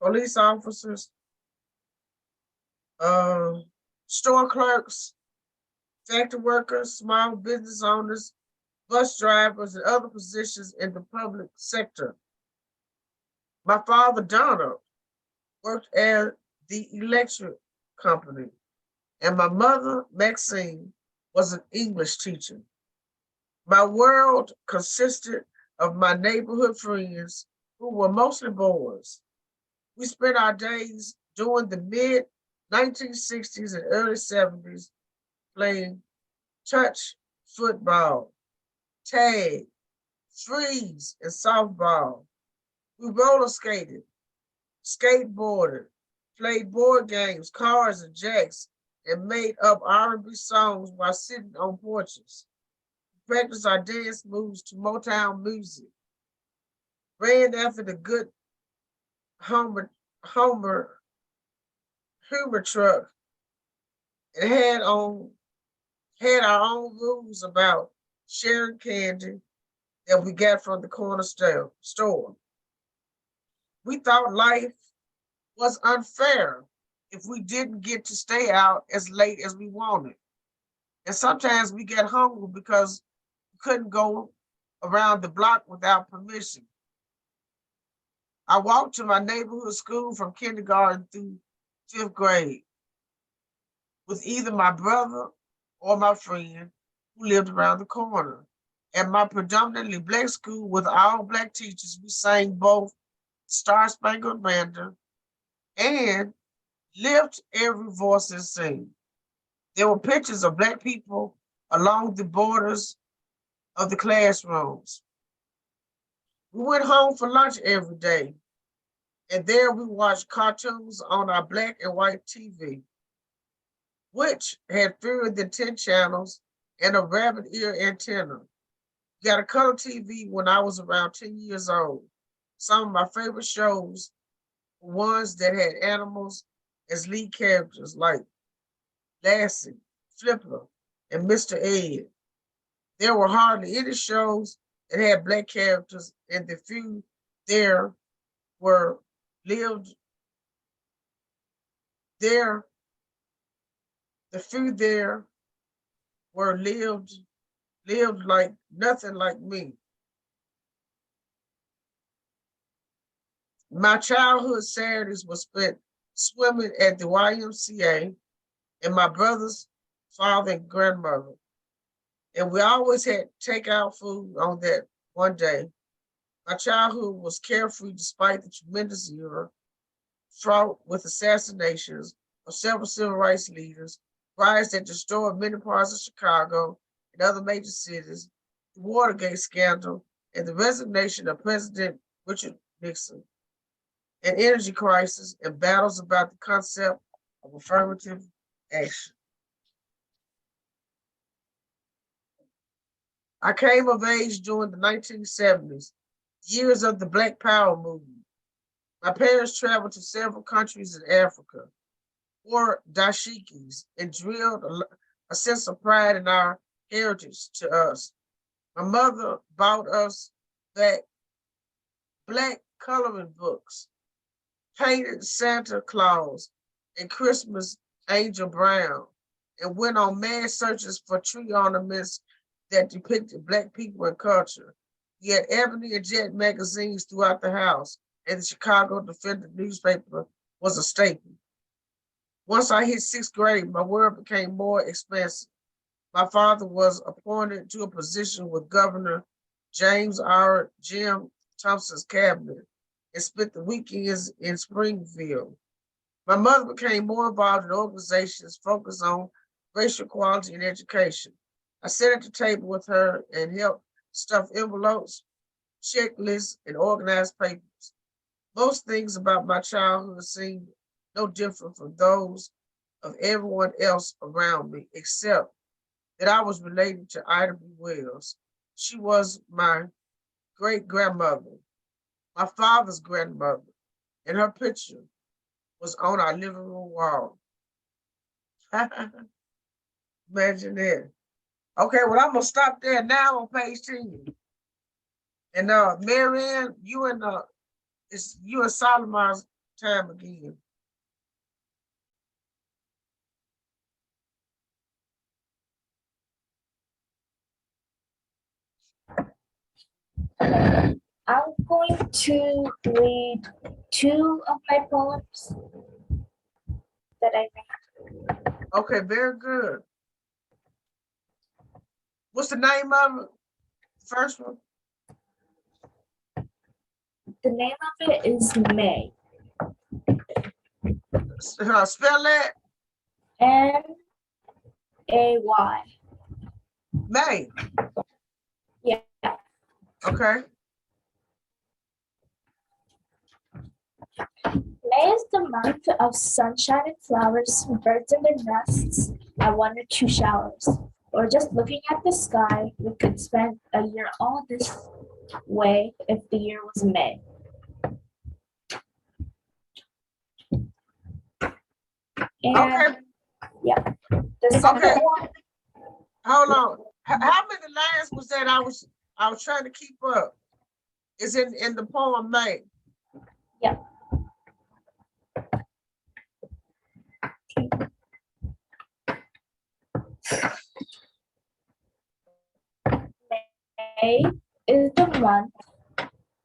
police officers, store clerks, factory workers, small business owners, bus drivers, and other positions in the public sector. My father, Donald, worked at the electric company, and my mother, Maxine, was an English teacher. My world consisted of my neighborhood friends who were mostly boys. We spent our days during the mid-1960s and early 70s playing touch football, tag, freeze, and softball. We roller skated, skateboarded, played board games, cards, and jacks, and made up R&B songs while sitting on porches. We practiced our dance moves to Motown music, ran after the good Hummer Hummer truck, and had our own rules about sharing candy that we got from the corner store. We thought life was unfair if we didn't get to stay out as late as we wanted. And sometimes we get hungry because we couldn't go around the block without permission. I walked to my neighborhood school from kindergarten through 5th grade with either my brother or my friend who lived around the corner. At my predominantly Black school with all Black teachers, we sang both Star Spangled Banner and Lift Every Voice and Sing. There were pictures of Black people along the borders of the classrooms. We went home for lunch every day, and there we watched cartoons on our Black and white TV, which had fewer than 10 channels and a rabbit ear antenna. Got a color TV when I was around 10 years old. Some of my favorite shows were ones that had animals as lead characters like Lassie, Flipper, and Mr. Ed. There were hardly any shows that had Black characters, and the few there were lived there. The few there were lived like nothing like me. My childhood Saturdays were spent swimming at the YMCA and my brother's father and grandmother. And we always had takeout food on that one day. My childhood was carefree despite the tremendous era fraught with assassinations of several civil rights leaders, riots that destroyed many parts of Chicago and other major cities, the Watergate scandal, and the resignation of President Richard Nixon, an energy crisis, and battles about the concept of affirmative action. I came of age during the 1970s, years of the Black Power movement. My parents traveled to several countries in Africa, wore dashikis, and drilled a sense of pride in our heritage to us. My mother bought us back Black coloring books, painted Santa Claus and Christmas Angel Brown, and went on mad searches for tree ornaments that depicted Black people and culture. We had Ebony and Jet magazines throughout the house, and the Chicago Defender newspaper was a staple. Once I hit 6th grade, my world became more expansive. My father was appointed to a position with Governor James R. Jim Thompson's cabinet and spent the weekends in Springfield. My mother became more involved in organizations focused on racial equality and education. I sat at the table with her and helped stuff envelopes, checklists, and organize papers. Most things about my childhood seemed no different from those of everyone else around me, except that I was related to Ida B. Wells. She was my great-grandmother, my father's grandmother, and her picture was on our living room wall. Imagine that. Okay, well, I'm gonna stop there now on page 10. And Marianne, you and Solomon's time again. I'm going to read 2 of my poems that I read. Okay, very good. What's the name of it? First one? The name of it is May. Spell that. M-A-Y. May. Yeah. Okay. May is the month of sunshine and flowers, birds in their nests, and 1 or 2 showers. Or just looking at the sky, we could spend a year all this way if the year was May. And Okay. yeah, the second Okay. one, Hold on. How many lines was that I I was trying to keep up. It's in the poem May. Yep. May is the month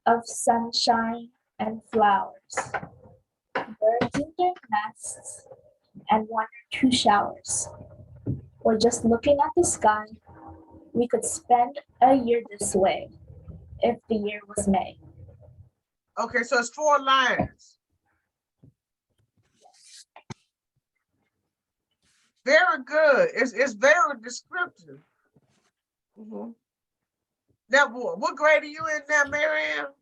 of sunshine and flowers, birds in their nests, and one or two showers. Or just looking at the sky, we could spend a year this way if the year was May. Okay, so it's 4 lines. Very good. It's very descriptive. Mhm. Now, what grade are you in now, Marianne?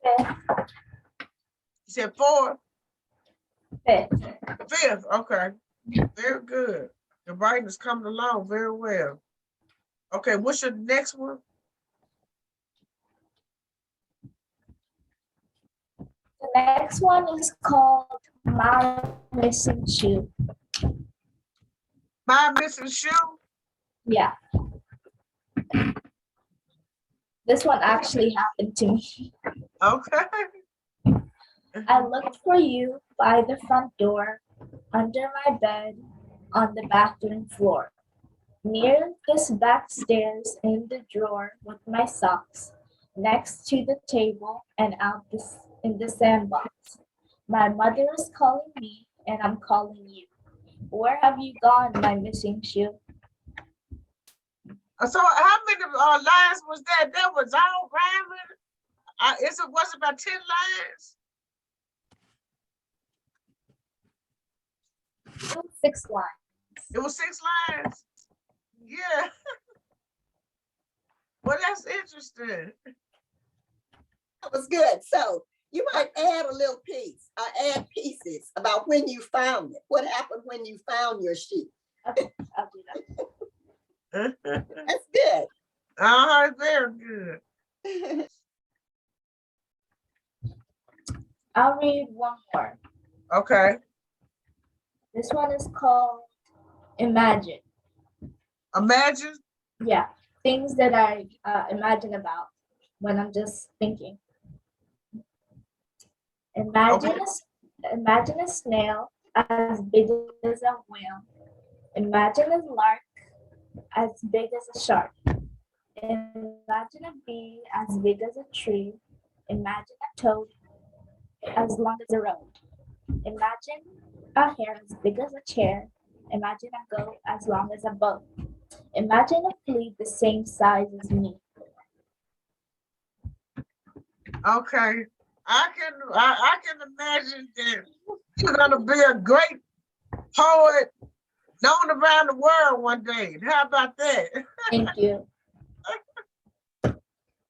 Fifth, You said 4, fifth. 5th. Okay, very good. The writing is coming along very well. Okay, what's your next one? The next one is called My Missing Shoe. My missing shoe. Yeah. This one actually happened to me. Okay. I looked for you by the front door, under my bed, on the bathroom floor, near this back stairs in the drawer with my socks, next to the table and out in the sandbox. My mother is calling me and I'm calling you. Where have you gone, my missing shoe? So how many lines was that? That was all rhyming. It was about 10 lines. It was 6 lines. It was 6 lines. Yeah. Well, that's interesting. That was good. So you might add a little piece, add pieces about when you found it. What happened when you found your sheep? Okay, I'll do that. That's good. Very good. I'll read one more. Okay. This one is called Imagine. Imagine. Yeah, things that I imagine about when I'm just thinking. Imagine a snail as big as a whale. Imagine a lark as big as a shark. Imagine a bee as big as a tree. Imagine a toad as long as a road. Imagine a hare as big as a chair. Imagine a goat as long as a boat. Imagine a flea the same size as me. Okay. I can imagine that you're gonna be a great poet known around the world one day. How about that? Thank you.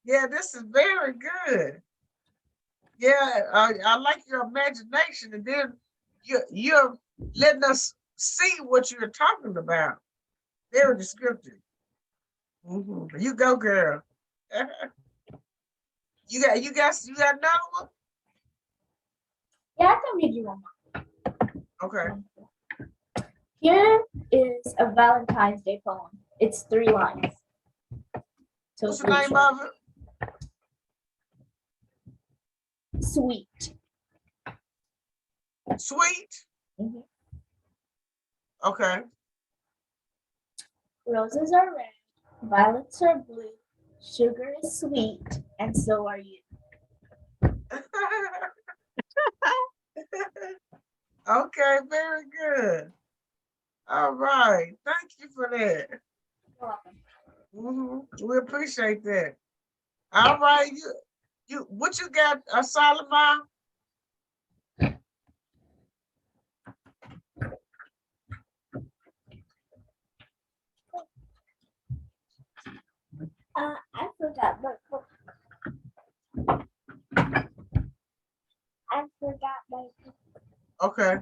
Yeah, this is very good. Yeah, I like your imagination, and then you're letting us see what you're talking about. Very descriptive. You go, girl. You got another one? Yeah, I can read you one more. Okay. Here is a Valentine's Day poem. It's 3 lines. So What's the pretty name short. of it? Sweet. Sweet. Mhm. Okay. Roses are red, violets are blue, sugar is sweet, and so are you. Okay, very good. All right. Thank you for that. You're welcome. We appreciate that. All right. You what you got, Solomon? I forgot my book. I forgot my book. Okay.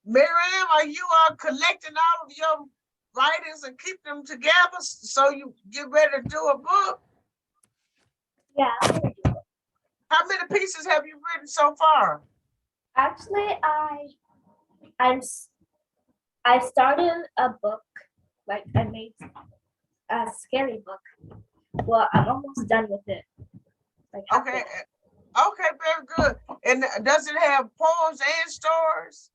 Miriam, are you collecting all of your writings and keep them together so you get ready to do a book? Yeah. How many pieces have you written so far? Actually, I started a book, like I made a scary book. Well, I'm almost done with it. Like Okay, okay, very good. And does it have poems and stories?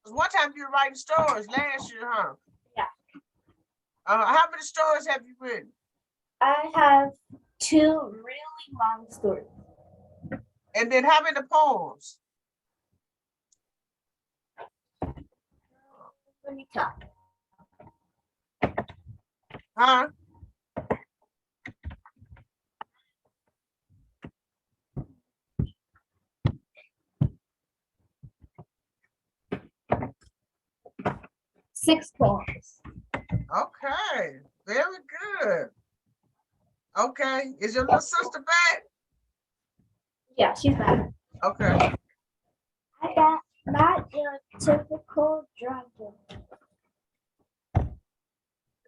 'Cause one time you were writing stories last year, huh? Yeah. How many stories have you written? I have 2 really long stories. And then how many poems? Let me talk. Huh? Six poems. Okay, very good. Okay, is your little sister back? Yeah, she's back. Okay, I got not your typical dragon.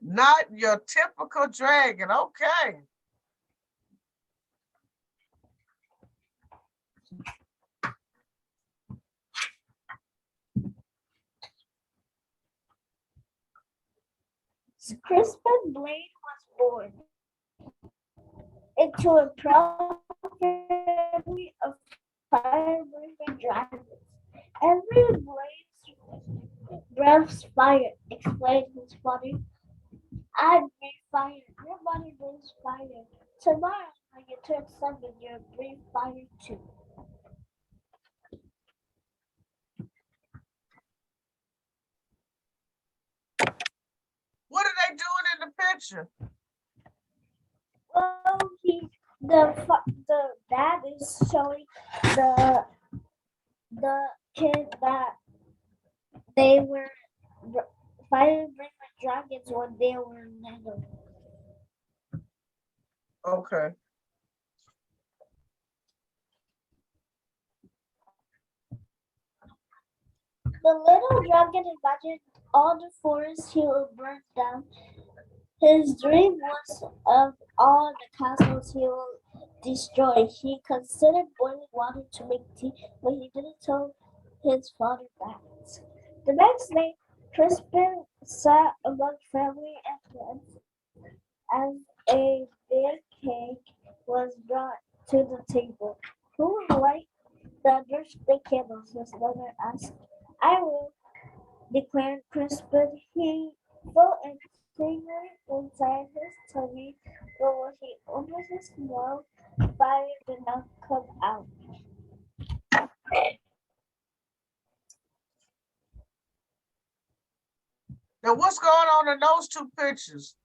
not your typical dragon. Okay. Crispin Blade was born into a proud family of fire-breathing dragons. Every Blade's breaths fire, explained his father. I breathe fire. Your body breathes fire. Tomorrow, when you turn 7, you'll breathe fire too. What are they doing in the picture? Well, the dad is showing the kid that they were fire breathing dragons when they were little. Okay. The little dragon imagined all the forests he would burn down. His dream was of all the castles he will destroy. He considered boiling water to make tea, but he didn't tell his father that. The next day, Crispin sat among family and friends as a big cake was brought to the table. Who would light the birthday candles? His mother asked. I will, declared Crispin. He felt a tingling inside his tummy, but when he opened his mouth, fire did not come out. Now what's going on in those two pictures?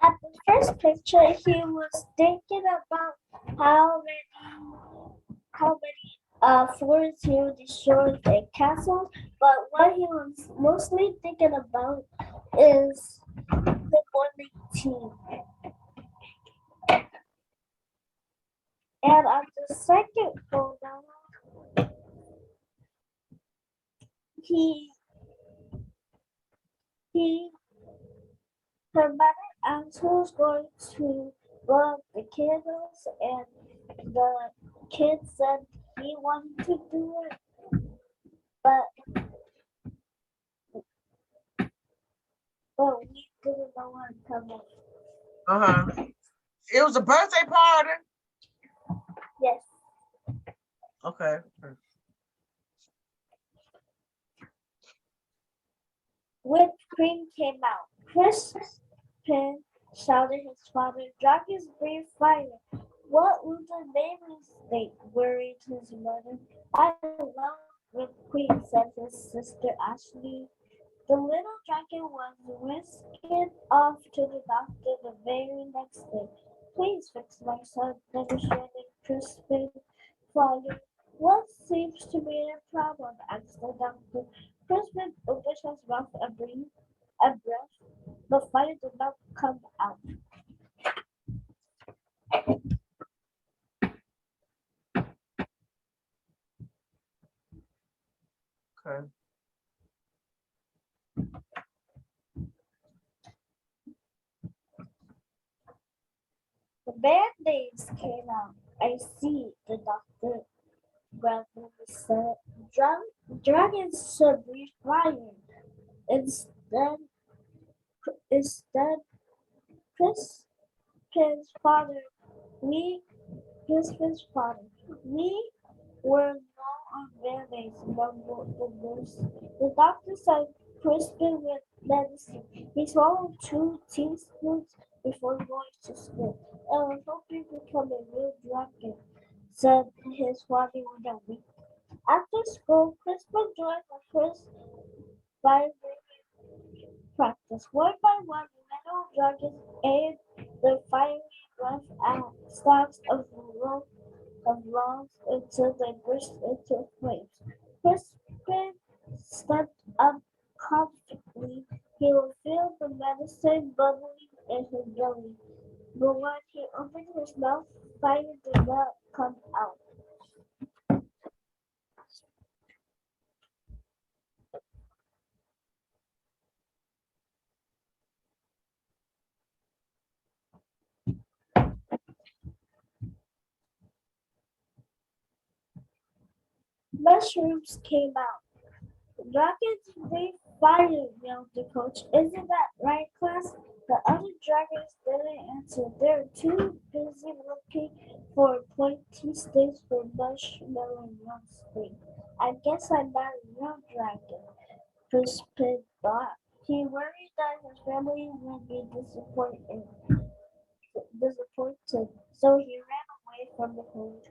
At the first picture, he was thinking about how many floors he would destroy the castle, but what he was mostly thinking about is the morning tea. And on the second photo, he he her mother asked who's going to blow up the candles, and the kid said he wanted to do it, but we didn't know when coming. Uh-huh. It was a birthday party. Yes. Okay. Whipped cream came out. Crispin shouted his father, Dragons breathe fire. What will the neighbors think? Worried his mother. I love whipped cream, said his sister Ashley. The little dragon was whisked off to the doctor the very next day. Please fix my son, negotiated Crispin. Father, what seems to be the problem? Asked the doctor. Crispin opened his mouth and breathed a breath, but fire did not come out. Okay. The band-aids came out. I see, the doctor grandmother said. Dragons should be flying. Instead, Chris, his father, we, his father, we were not on band-aids, mumbled the nurse. The doctor said Crispin with medicine. He swallowed 2 teaspoons before going to school. I was hoping to become a real dragon, said his father with a wink. After school, Crispin joined the first five practice. One by one, metal dragons aimed their fiery breath at stacks of logs until they burst into flames. Crispin stepped up confidently. He would feel the medicine bubbling in his belly. But when he opened his mouth, fire did not come out. Mushrooms came out. Dragons breathe fire, yelled the coach. Isn't that right, class? The other dragons didn't answer. They were too busy looking for pointy sticks for marshmallow monsters. I guess I'm not a real dragon, Crispin thought. He worried that his family would be disappointed, so he ran away from the coach.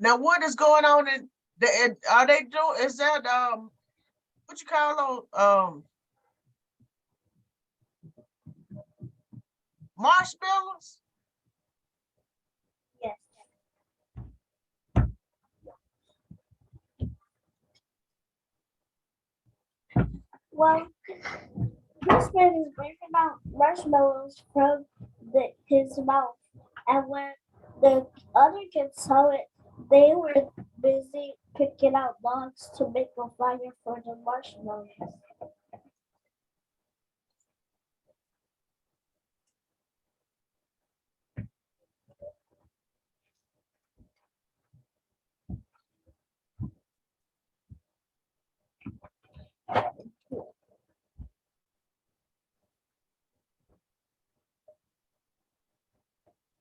Now, what is going on in the, are they doing, is that, what you call those, marshmallows? Yes. Well, Crispin is breathing out marshmallows from his mouth, and when the other kids saw it, they were busy picking out logs to make a fire for the marshmallows.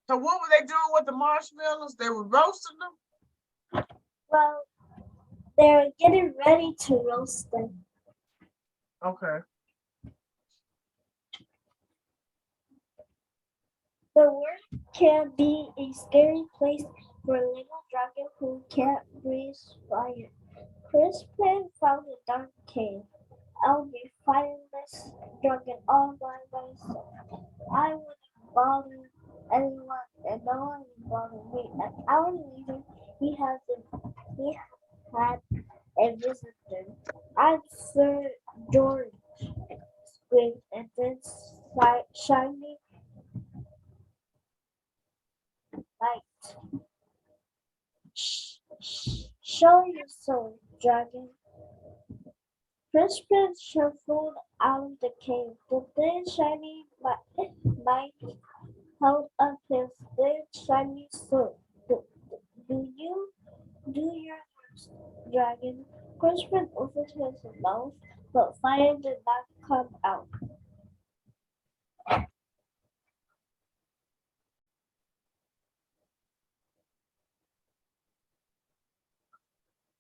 So what were they doing with the marshmallows? They were roasting them? Well, they're getting ready to roast them. Okay. The world can be a scary place for a little dragon who can't breathe fire. Crispin found a dark cave. I'll be fireless dragon all by myself. I wouldn't bother anyone, and no one would bother me. An hour later, he had a visitor. I'm Sir George, screamed, and then shining light. Show yourself, dragon. Crispin shuffled out of the cave. The thin, shiny light held up his thin, shiny sword. Do your worst, dragon. Crispin opened his mouth, but fire did not come out.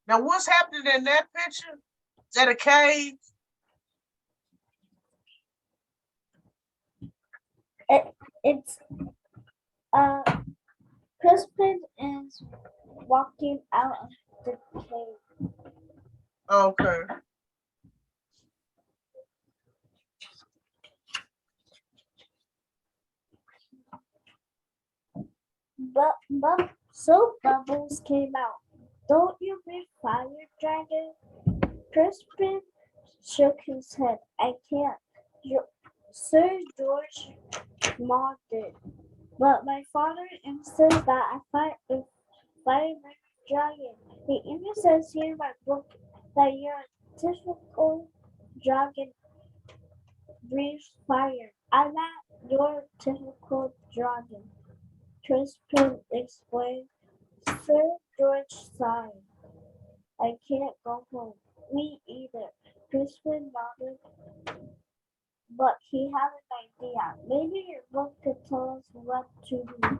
Now, what's happening in that picture? Is that a cave? It's Crispin is walking out of the cave. Okay. So bubbles came out. Don't you be fire, dragon? Crispin shook his head. I can't. Sir George nodded. But my father insists that I fight a dragon. He even says here in my book that you're a typical dragon breathes fire. I'm not your typical dragon. Crispin explained. Sir George sighed. I can't go home. Me either. Crispin nodded, but he had an idea. Maybe your book could tell us what to do.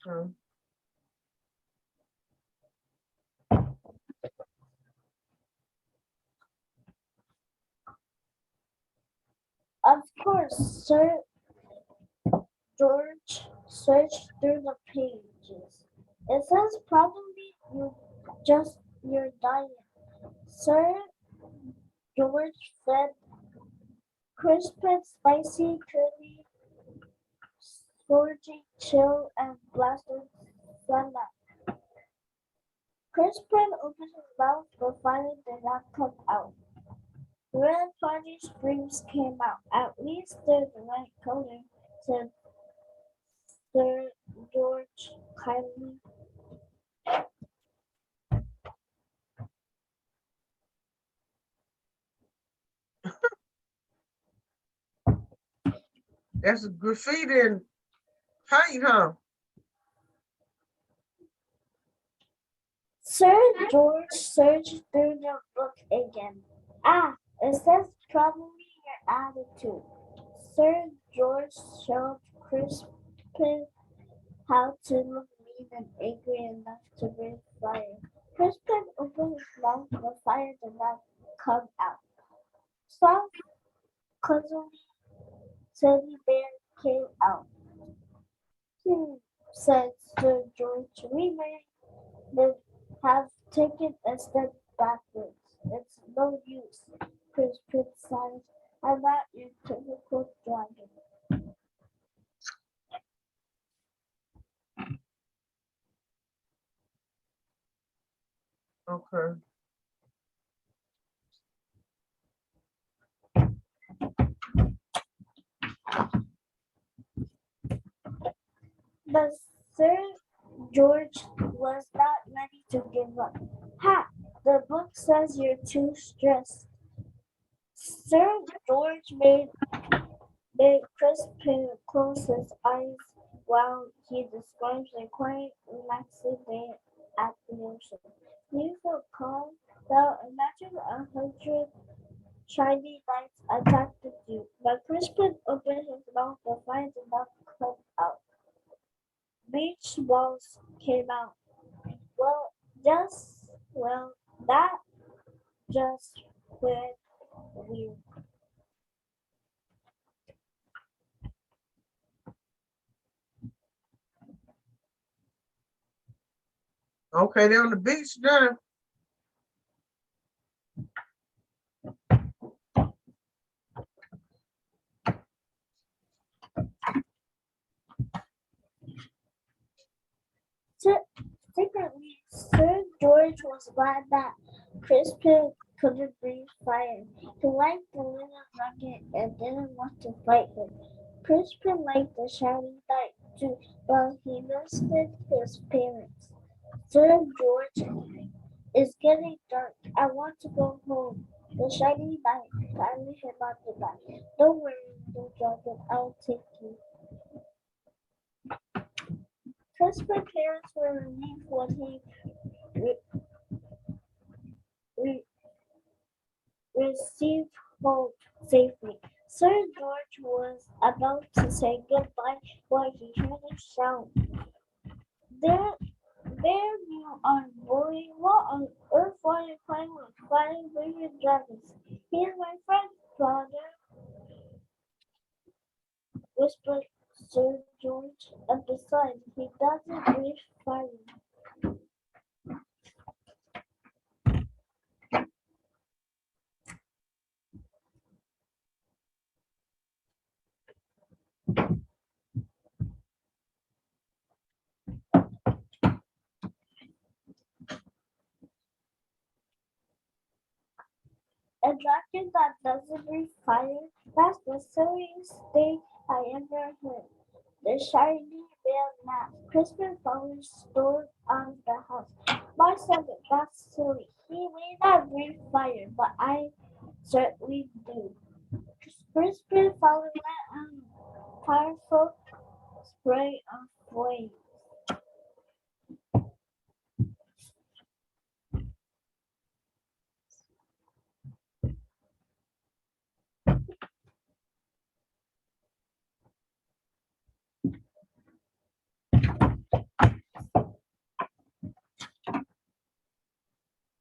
Hmm. Of course, Sir George searched through the pages. It says probably you're dying. Sir George fed crispy, spicy, curly, scorching, chill, and blasted sunlight. Crispin opened his mouth, but fire did not come out. Red party screams came out. At least they're the right color, said Sir George kindly. That's graffiti and paint, huh? Sir George searched through the book again. Ah, it says probably your attitude. Sir George showed Crispin how to look mean and angry enough to breathe fire. Crispin opened his mouth, but fire did not come out. Soft, cuddly teddy bear came out. Said Sir George. We may have taken a step backwards. It's no use. Crispin sighed. I'm not your typical dragon. Okay. But Sir George was not ready to give up. Ha! The book says you're too stressed. Sir George made Crispin close his eyes while he describes a quiet, relaxing day at the ocean. You feel calm? Now imagine 100 shiny lights attacked you. But Crispin opened his mouth to find the mouth come out. Beach balls came out. Well, well, that just went weird. Okay, they're on the beach now. Secretly, Sir George was glad that Crispin couldn't breathe fire. He liked the little rocket and didn't want to fight him. Crispin liked the shiny light too, but he missed his parents. Sir George, it's getting dark. I want to go home. The shiny light finally hit on the back. Don't worry, little dragon, I'll take you. Crispin's parents were relieved when he re- re- received home safely. Sir George was about to say goodbye when he heard a shout. There, there you are, boy. What on earth are you playing with? Flying with dragons. He's my friend, father, whispered Sir George. And besides, he doesn't breathe fire. A dragon that doesn't breathe fire, that's the silliest thing I ever heard. The shiny bear laughed. Crispin flowers stored on the house. My son, that's silly. He may not breathe fire, but I certainly do. Crispin flowers let a powerful spray of flame.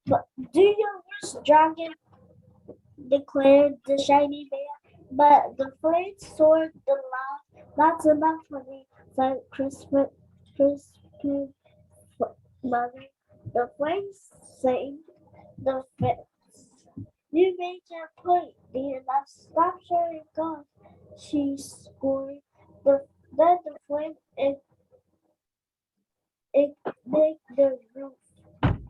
But do you wish dragon? Declared the shiny bear. But the flames soared the loud. That's enough for me, said Crispin mother. The flames saved the fence. You made your point, dear. Now stop sharing guns. She scored. Then the flame ignited the roof.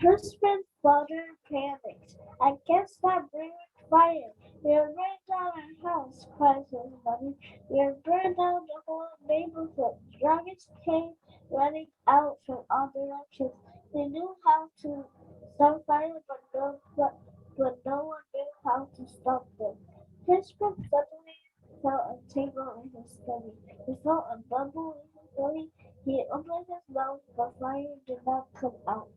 Crispin's father panicked. I can't stop bringing fire. We'll burn down our house, cried his mother. We'll burn down the whole neighborhood. Dragons came running out from all directions. They knew how to stop fire, but no one knew how to stop them. Crispin suddenly felt a tingle in his stomach. He felt a bubble in his belly. He opened his mouth, but fire did not come out.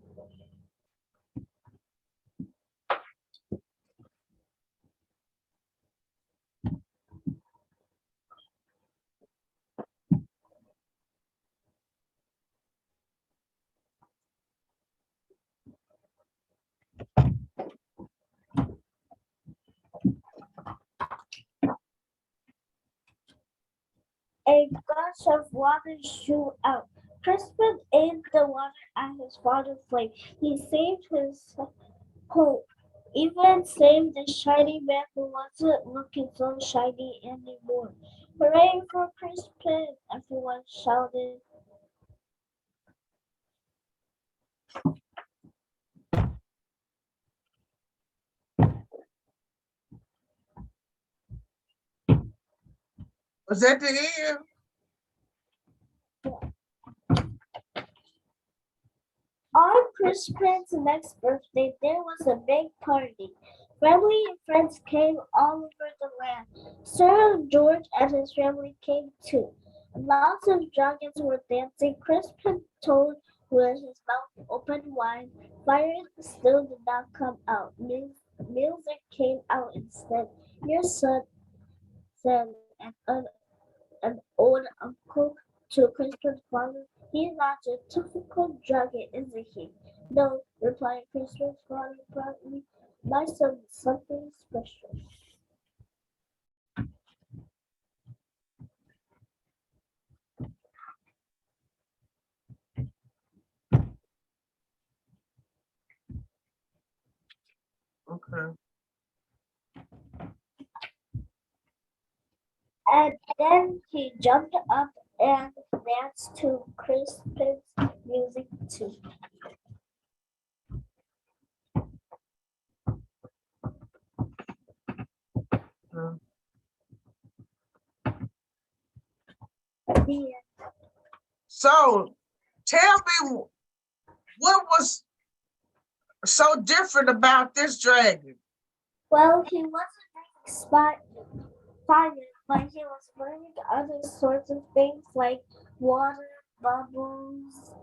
A gush of water shot out. Crispin aimed the water at his father's flame. He saved his home, even saved the shiny man who wasn't looking so shiny anymore. Hooray for Crispin! Everyone shouted. Was that the end? On Crispin's next birthday, there was a big party. Family and friends came all over the land. Sir George and his family came too. Lots of dragons were dancing. Crispin told with his mouth open wide. Fire still did not come out. Music came out instead. Your son said an old uncle to Crispin's father. He's not a typical dragon, isn't he? No, replied Crispin's father proudly. My son is something special. Okay. And then he jumped up and danced to Crispin's music too. Mm. The end. So tell me what was so different about this dragon? Well, he wasn't fire, but he was burning other sorts of things like water, bubbles,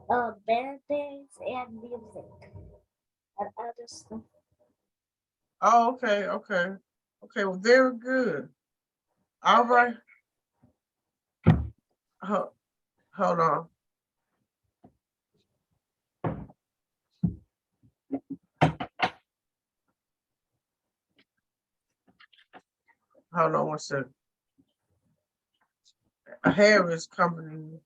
band-aids, and music, and other stuff. Oh, okay, okay. Okay, well, very good. All right. Hold on. Hold on one second. A hair is coming in.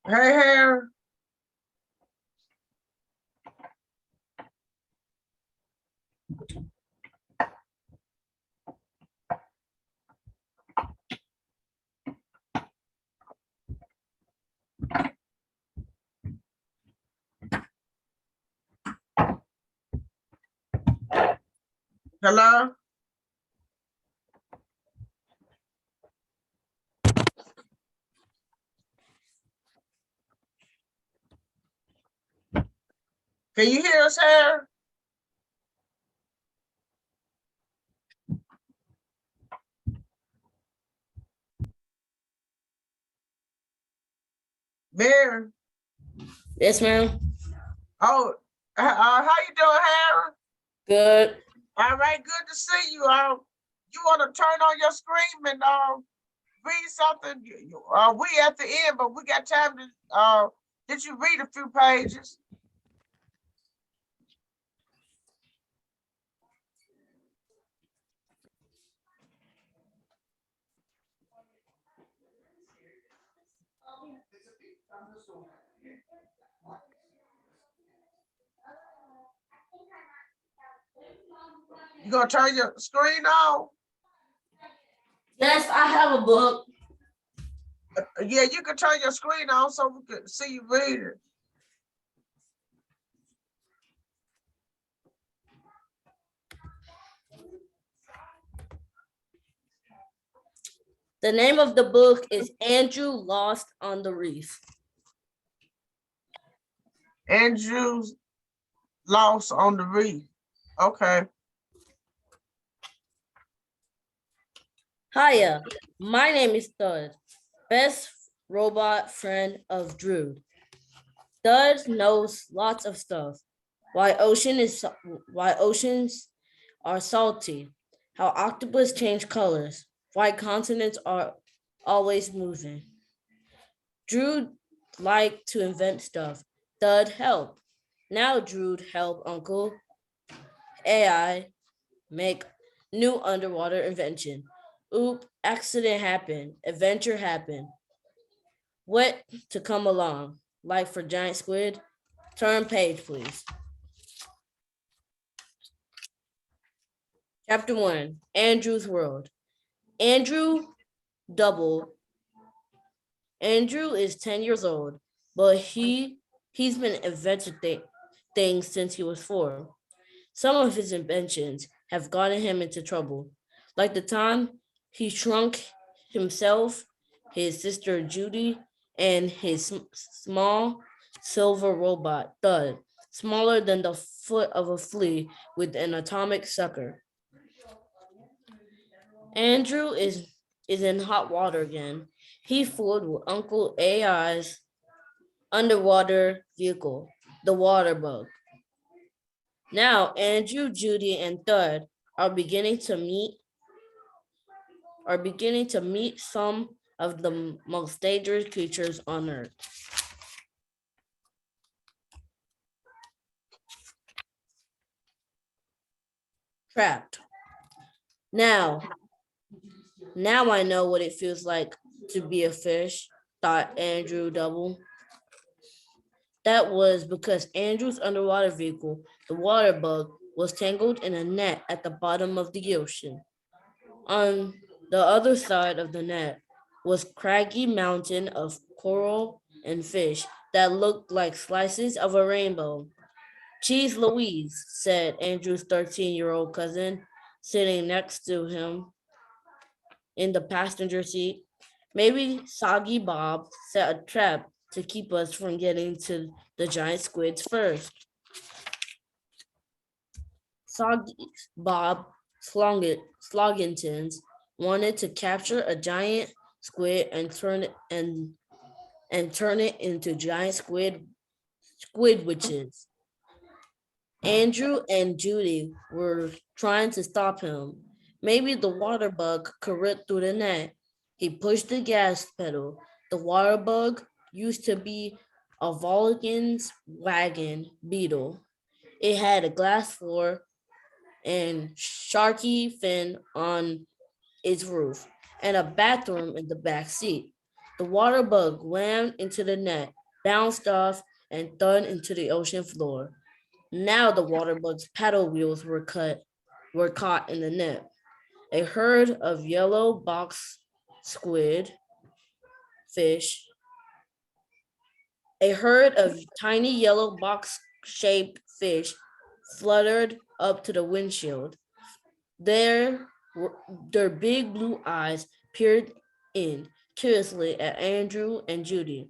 Hey, hair. Hello? Can you hear us, Harry? Mary? Yes, ma'am. Oh, how you doing, Harry? Good. All right, good to see you. You want to turn on your screen and read something? We at the end, but we got time to. Did you read a few pages? You gonna turn your screen on? Yes, I have a book. Yeah, you can turn your screen on so we can see you read it. The name of the book is Andrew Lost on the Reef. Andrew's Lost on the Reef. Okay. Hiya, my name is Thud, best robot friend of Drood. Thud knows lots of stuff. Why oceans are salty, how octopus change colors, why continents are always moving. Drood like to invent stuff. Thud help. Now Drood help Uncle AI make new underwater invention. Oop, accident happened. Adventure happened. What to come along? Like for giant squid? Turn page, please. Chapter 1, Andrew's World. Andrew Double. Andrew is 10 years old, but he's been inventing things since he was 4. Some of his inventions have gotten him into trouble, like the time he shrunk himself, his sister Judy, and his small silver robot, Thud, smaller than the foot of a flea with an atomic sucker. Andrew is in hot water again. He fooled with Uncle AI's underwater vehicle, the water bug. Now, Andrew, Judy, and Thud are beginning to meet some of the most dangerous creatures on Earth. Trapped. Now I know what it feels like to be a fish, thought Andrew Double. That was because Andrew's underwater vehicle, the water bug, was tangled in a net at the bottom of the ocean. On the other side of the net was craggy mountain of coral and fish that looked like slices of a rainbow. Geez Louise, said Andrew's 13-year-old cousin, sitting next to him in the passenger seat. Maybe Soggy Bob set a trap to keep us from getting to the giant squids first. Soggy Bob Sloggingtons wanted to capture a giant squid and turn it into giant squid witches. Andrew and Judy were trying to stop him. Maybe the water bug could rip through the net. He pushed the gas pedal. The water bug used to be a Volkswagen Beetle. It had a glass floor and sharky fin on its roof and a bathroom in the back seat. The water bug whammed into the net, bounced off, and thudded into the ocean floor. Now the water bug's paddle wheels were caught in the net. A herd of yellow box squid fish, a herd of tiny yellow box-shaped fish fluttered up to the windshield. Their, their big blue eyes peered in curiously at Andrew and Judy.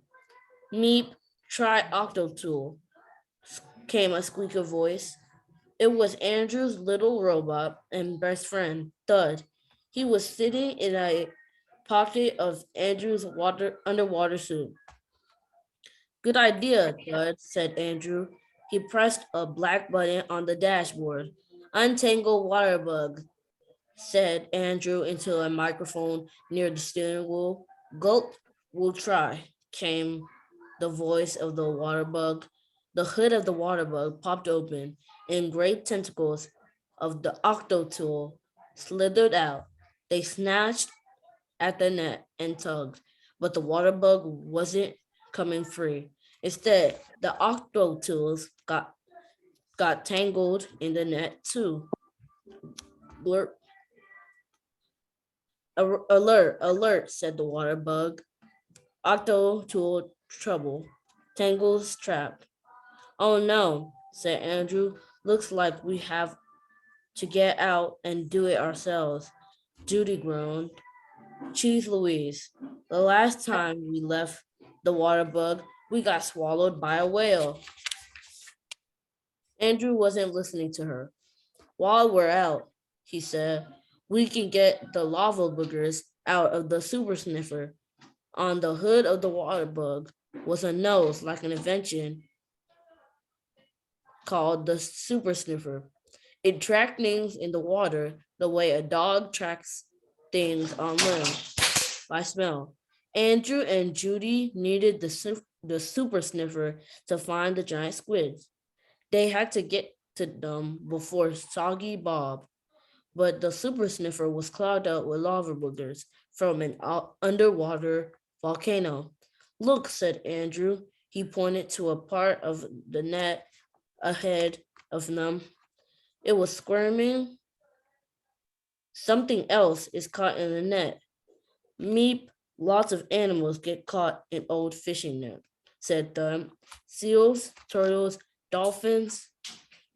Meep, try Octotool, came a squeaky voice. It was Andrew's little robot and best friend, Thud. He was sitting in a pocket of Andrew's underwater suit. Good idea, Thud, said Andrew. He pressed a black button on the dashboard. Untangle water bug, said Andrew into a microphone near the steering wheel. Gulp, we'll try, came the voice of the water bug. The hood of the water bug popped open, and great tentacles of the octotool slithered out. They snatched at the net and tugged, but the water bug wasn't coming free. Instead, the octotools got tangled in the net too. Blurp. Alert, alert, said the water bug. Octotool trouble. Tangles trapped. Oh no, said Andrew. Looks like we have to get out and do it ourselves. Judy groaned. Cheese Louise. The last time we left the water bug, we got swallowed by a whale. Andrew wasn't listening to her. While we're out, he said, we can get the lava boogers out of the super sniffer. On the hood of the water bug was a nose like an invention called the super sniffer. It tracked things in the water the way a dog tracks things on land by smell. Andrew and Judy needed the super sniffer to find the giant squids. They had to get to them before Soggy Bob, but the super sniffer was clogged up with lava boogers from an underwater volcano. Look, said Andrew. He pointed to a part of the net ahead of them. It was squirming. Something else is caught in the net. Meep, lots of animals get caught in old fishing nets, said Thumb. Seals, turtles, dolphins.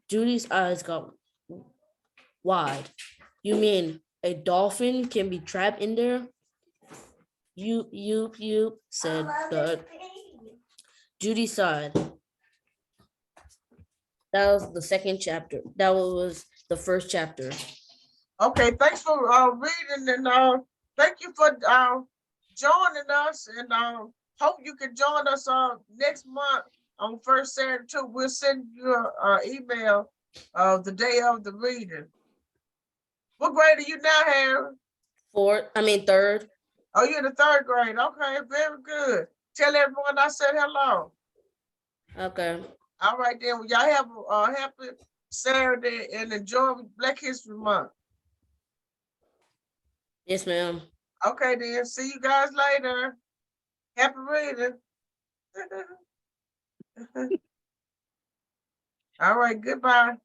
Judy's eyes got wide. You mean a dolphin can be trapped in there? You, said Thud. Judy sighed. That was the second chapter. That was the first chapter. Okay, thanks for reading and thank you for joining us and hope you can join us next month on first Saturday too. We'll send you an email the day of the reading. What grade are you now, Harry? Third. Oh, you're in the third grade. Okay, very good. Tell everyone I said hello. Okay. All right then. Well, y'all have a happy Saturday and enjoy Black History Month. Yes, ma'am. Okay then. See you guys later. Happy reading. All right. Goodbye.